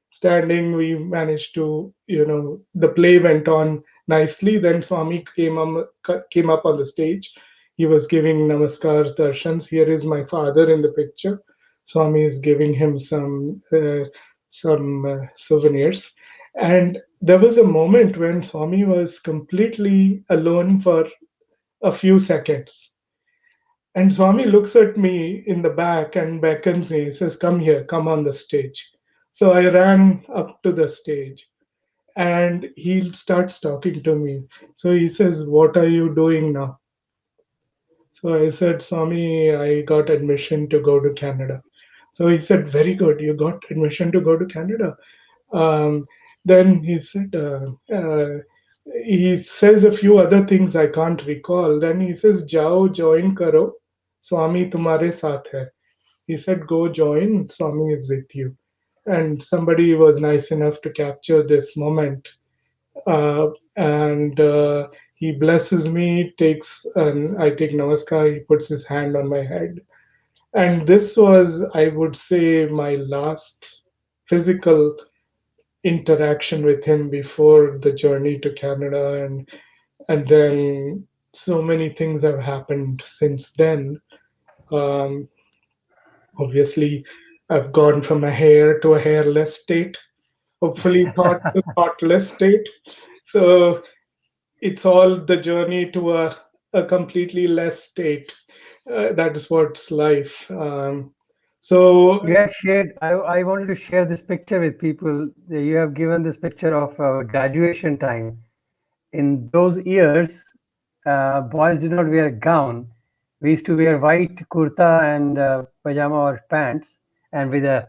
S2: standing. We managed to, the play went on nicely. Then Swami came up on the stage. He was giving namaskars, darshans. Here is my father in the picture. Swami is giving him some souvenirs, and there was a moment when Swami was completely alone for a few seconds. And Swami looks at me in the back and beckons me. He says, "Come here, come on the stage." So I ran up to the stage, and he starts talking to me. So he says, "What are you doing now?" So I said, "Swami, I got admission to go to Canada." So he said, "Very good, you got admission to go to Canada." Um, then he said, he says a few other things I can't recall. Then he says, "Jao, join karo, Swami tumhare saath hai." He said, "Go join, Swami is with you." And somebody was nice enough to capture this moment. And he blesses me, and I take namaskar. He puts his hand on my head. And this was, I would say, my last physical interaction with him before the journey to Canada, and then so many things have happened since then. Um, Obviously, I've gone from a hair to a hairless state, hopefully thought to thoughtless state. So it's all the journey to a completely less state. That is what's life. So
S1: You had shared, I wanted to share this picture with people. You have given this picture of our graduation time. In those years, boys did not wear a gown. We used to wear white kurta and pajama or pants, and with a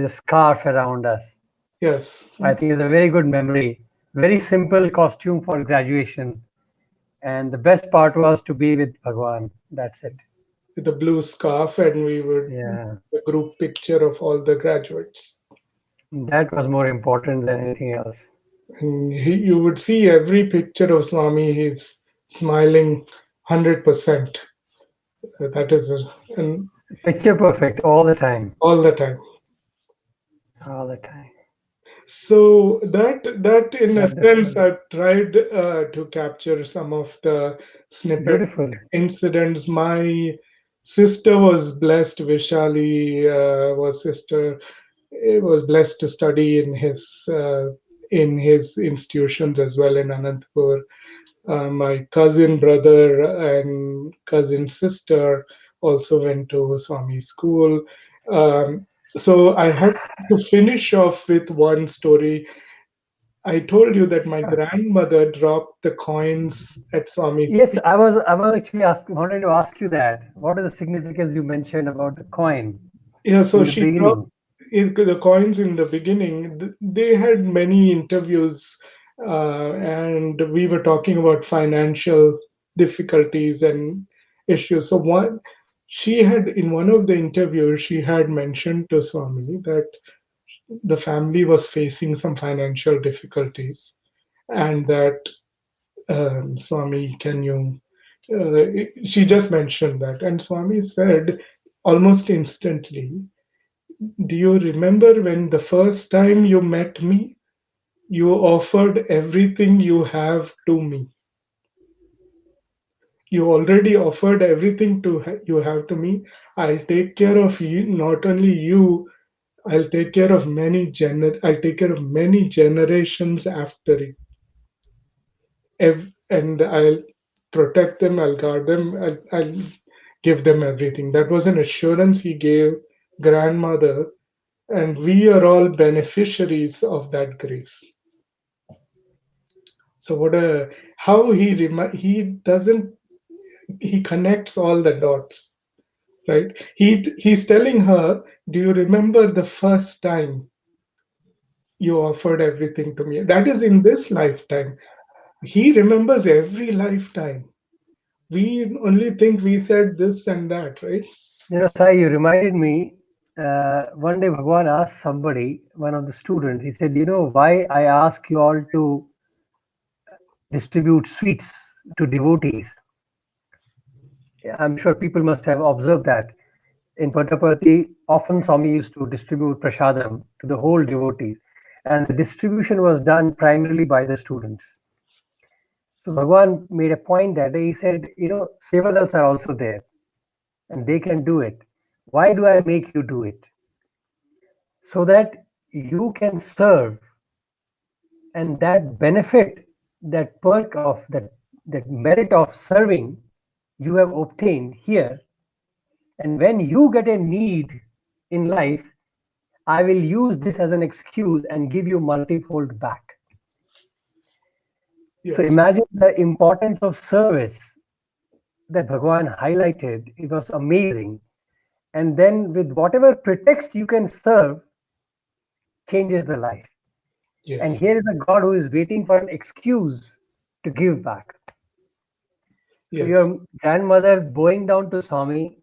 S1: scarf around us.
S2: yes,
S1: I think it's a very good memory. Very simple costume for graduation, and the best part was to be with Bhagwan. That's it.
S2: with a blue scarf, and we would
S1: Yeah,
S2: the group picture of all the graduates.
S1: that was more important than anything else.
S2: And you would see every picture of Swami, he's smiling 100%. That is, and
S1: Picture perfect all the time,
S2: all the time.
S1: all the time.
S2: So that in a sense,
S1: Wonderful,
S2: I've tried to capture some of the snippet
S1: beautiful.
S2: incidents. My sister was blessed. Vishali was blessed to study in his institutions as well in Anantapur. My cousin brother and cousin sister also went to Swami school. Um, so I have to finish off with one story. I told you that my
S1: Sure.
S2: grandmother dropped the coins at Swami's
S1: Yes,
S2: feet.
S1: I was actually wanted to ask you that. What is the significance you mentioned about the coin
S2: Yeah,
S1: in
S2: so
S1: the
S2: she dropped
S1: beginning?
S2: the coins in the beginning. They had many interviews, and we were talking about financial difficulties and issues. So she had in one of the interviews, she had mentioned to Swami that the family was facing some financial difficulties, and that Swami, can you? She just mentioned that, and Swami said almost instantly, do you remember when the first time you met me, you offered everything you have to me? You already offered everything you have to me. I'll take care of you, not only you, I'll take care of many generations after it. And I'll protect them, I'll guard them, I'll give them everything. That was an assurance he gave grandmother, and we are all beneficiaries of that grace. So what a how he doesn't he connects all the dots, right? He's telling her, do you remember the first time you offered everything to me? That is in this lifetime. He remembers every lifetime. We only think we said this and that, right?
S1: Sai, you reminded me. One day, Bhagwan asked somebody, one of the students, he said, why I ask you all to distribute sweets to devotees? I'm sure people must have observed that. In Puttaparthi, often Swami used to distribute prasadam to the whole devotees, and the distribution was done primarily by the students. So Bhagwan made a point that day. He said, Sevadals are also there and they can do it. Why do I make you do it? So that you can serve, and that benefit, that perk of that merit of serving, you have obtained here. And when you get a need in life, I will use this as an excuse and give you multifold back. So
S2: Yes,
S1: imagine the importance of service that Bhagwan highlighted. It was amazing. And then, with whatever pretext you can serve, changes the life. And
S2: yes,
S1: here is a God who is waiting for an excuse to give back. So,
S2: yes.
S1: your grandmother bowing down to Swami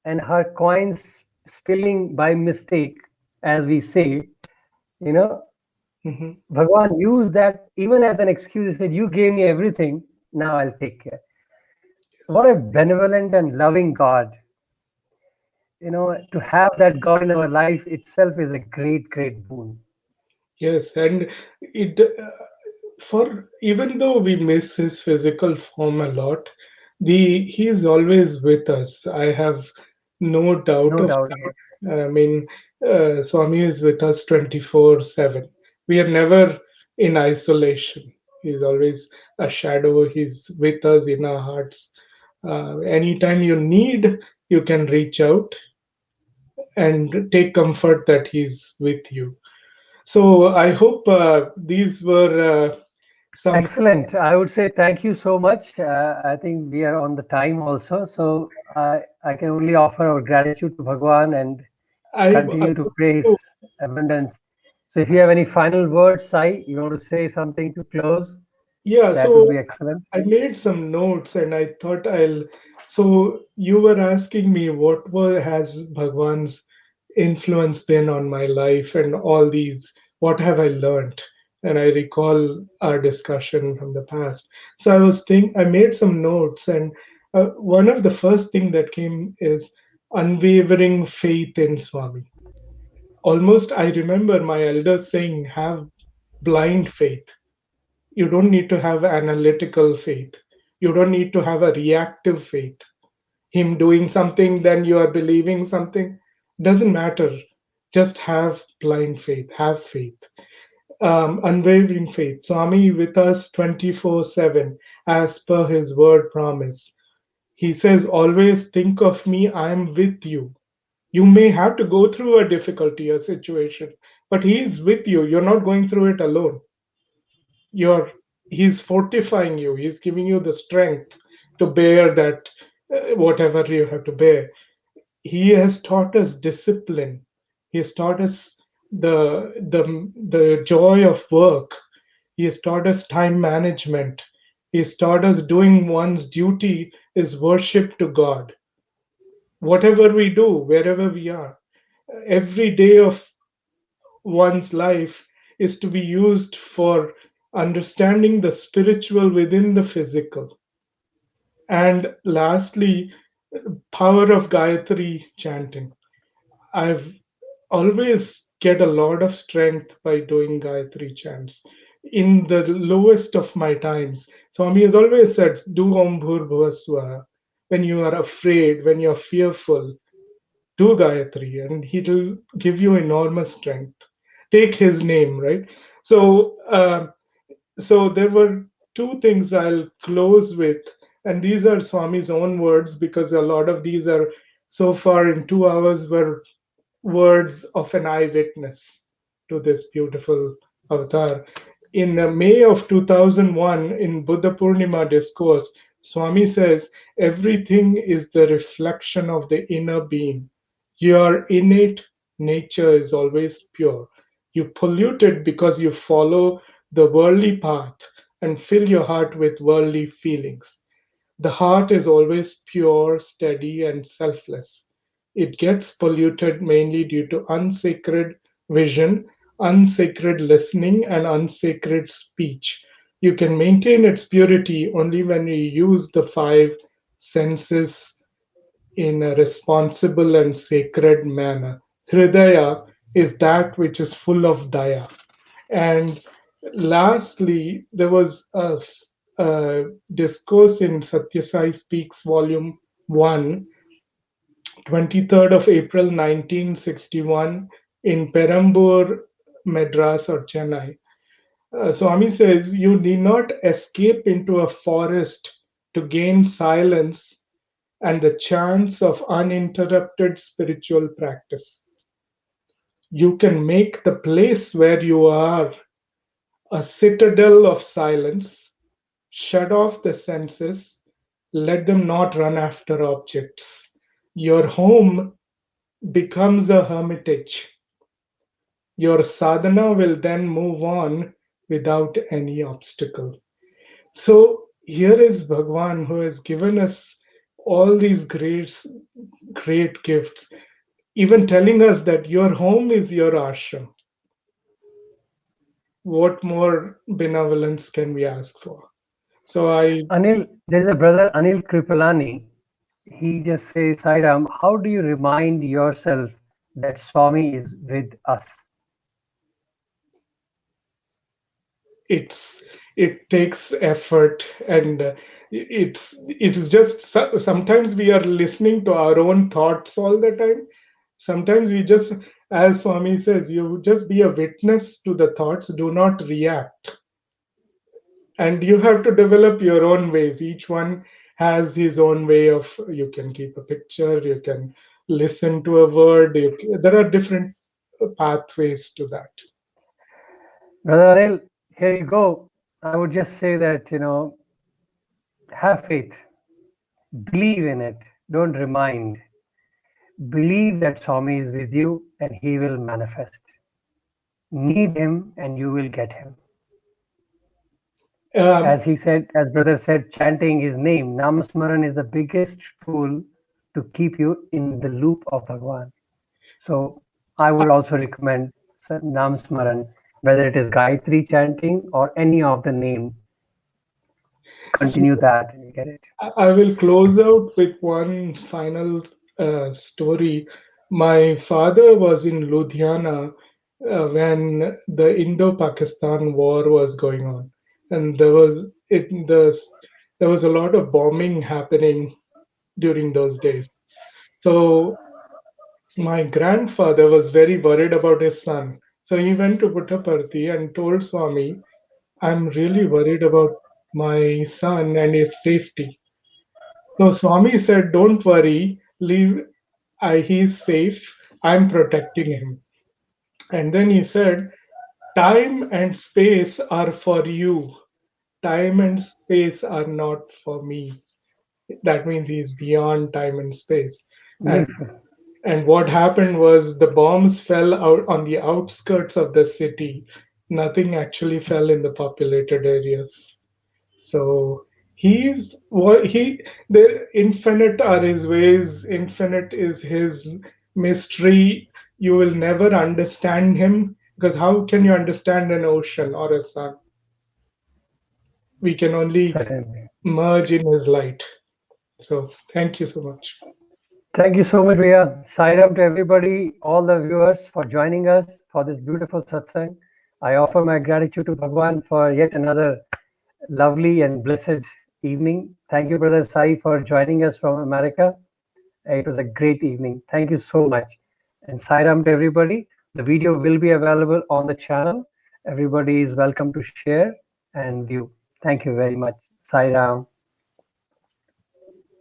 S1: and her coins spilling by mistake, as we say, you know,
S2: Hmm.
S1: Bhagwan used that even as an excuse. He said, you gave me everything, now I'll take care. What a
S2: Yes.
S1: benevolent and loving God. To have that God in our life itself is a great, great boon.
S2: Yes, and it for even though we miss his physical form a lot, the he is always with us. I have no doubt
S1: No
S2: of
S1: doubt about
S2: that. I mean, Swami is with us 24/7. We are never in isolation. He's always a shadow. He's with us in our hearts. Anytime you need, you can reach out and take comfort that he's with you. So I hope these were some.
S1: Excellent. I would say thank you so much. I think we are on the time also. So I can only offer our gratitude to Bhagwan and
S2: I
S1: continue to pray his abundance. So if you have any final words, Sai, you want to say something to close,
S2: Yeah,
S1: that would
S2: so
S1: be excellent.
S2: I made some notes and I thought I'll. So you were asking me has Bhagwan's influence been on my life and all these, what have I learned? And I recall our discussion from the past. So I made some notes, and one of the first thing that came is unwavering faith in Swami. Almost I remember my elders saying, have blind faith. You don't need to have analytical faith. You don't need to have a reactive faith. Him doing something, then you are believing something. Doesn't matter. Just have blind faith. Have faith. Unwavering faith. Swami with us 24/7 as per his word promise. He says, always think of me, I am with you. You may have to go through a difficulty, a situation, but he is with you. You're not going through it alone. You're He's fortifying you. He's giving you the strength to bear that whatever you have to bear. He has taught us discipline. He has taught us the joy of work. He has taught us time management. He has taught us doing one's duty is worship to God. Whatever we do, wherever we are, every day of one's life is to be used for understanding the spiritual within the physical. And lastly, power of Gayatri chanting. I've always get a lot of strength by doing Gayatri chants. In the lowest of my times, Swami has always said, do Om Bhur Bhuva Swaha. When you are afraid, when you're fearful, do Gayatri and he'll give you enormous strength. Take his name, right? So, so there were two things I'll close with, and these are Swami's own words because a lot of these are so far in 2 hours were words of an eyewitness to this beautiful avatar. In May of 2001, in Buddha Purnima discourse, Swami says, everything is the reflection of the inner being. Your innate nature is always pure. You pollute it because you follow the worldly path and fill your heart with worldly feelings. The heart is always pure, steady, and selfless. It gets polluted mainly due to unsacred vision, unsacred listening, and unsacred speech. You can maintain its purity only when you use the five senses in a responsible and sacred manner. Hridaya is that which is full of daya. And lastly, there was a discourse in Satyasai Speaks, Volume 1, 23rd of April 1961, in Perambur, Madras, or Chennai. Swami says, you need not escape into a forest to gain silence and the chance of uninterrupted spiritual practice. You can make the place where you are a citadel of silence. Shut off the senses, let them not run after objects. Your home becomes a hermitage. Your sadhana will then move on without any obstacle. So here is Bhagwan who has given us all these great gifts, even telling us that your home is your ashram. What more benevolence can we ask for? So I
S1: Anil, there's a brother Anil Kripalani. He just says, Sairam, how do you remind yourself that Swami is with us?
S2: it takes effort, and it's just sometimes we are listening to our own thoughts all the time. Sometimes we just, as Swami says, you just be a witness to the thoughts, do not react. And you have to develop your own ways. Each one has his own way of, you can keep a picture, you can listen to a word, there are different pathways to that.
S1: Brother Anil, here you go. I would just say that, have faith, believe in it, don't remind. Believe that Swami is with you and he will manifest. Need him and you will get him.
S2: um,
S1: As he said, as brother said, chanting his name, Namasmaran is the biggest tool to keep you in the loop of Bhagwan. So I would also recommend Namasmaran, whether it is Gayatri chanting or any of the name, continue that and you get it.
S2: I will close out with one final story. My father was in Ludhiana when the Indo-Pakistan war was going on, and there was a lot of bombing happening during those days. So my grandfather was very worried about his son. So he went to Puttaparthi and told Swami, "I'm really worried about my son and his safety." So Swami said, "Don't worry, leave. He's safe. I'm protecting him." And then he said, "Time and space are for you. Time and space are not for me." That means he's beyond time and space. And
S1: Beautiful.
S2: and what happened was the bombs fell out on the outskirts of the city. Nothing actually fell in the populated areas. So he's what he the infinite are his ways, infinite is his mystery. You will never understand him, because how can you understand an ocean or a sun? We can only
S1: Certainly.
S2: merge in his light. So thank you so much.
S1: Thank you so much, Ria. Sairam to everybody, all the viewers, for joining us for this beautiful satsang. I offer my gratitude to Bhagwan for yet another lovely and blessed evening. Thank you, Brother Sai, for joining us from America. It was a great evening. Thank you so much. And Sairam to everybody. The video will be available on the channel. Everybody is welcome to share and view. Thank you very much. Sairam.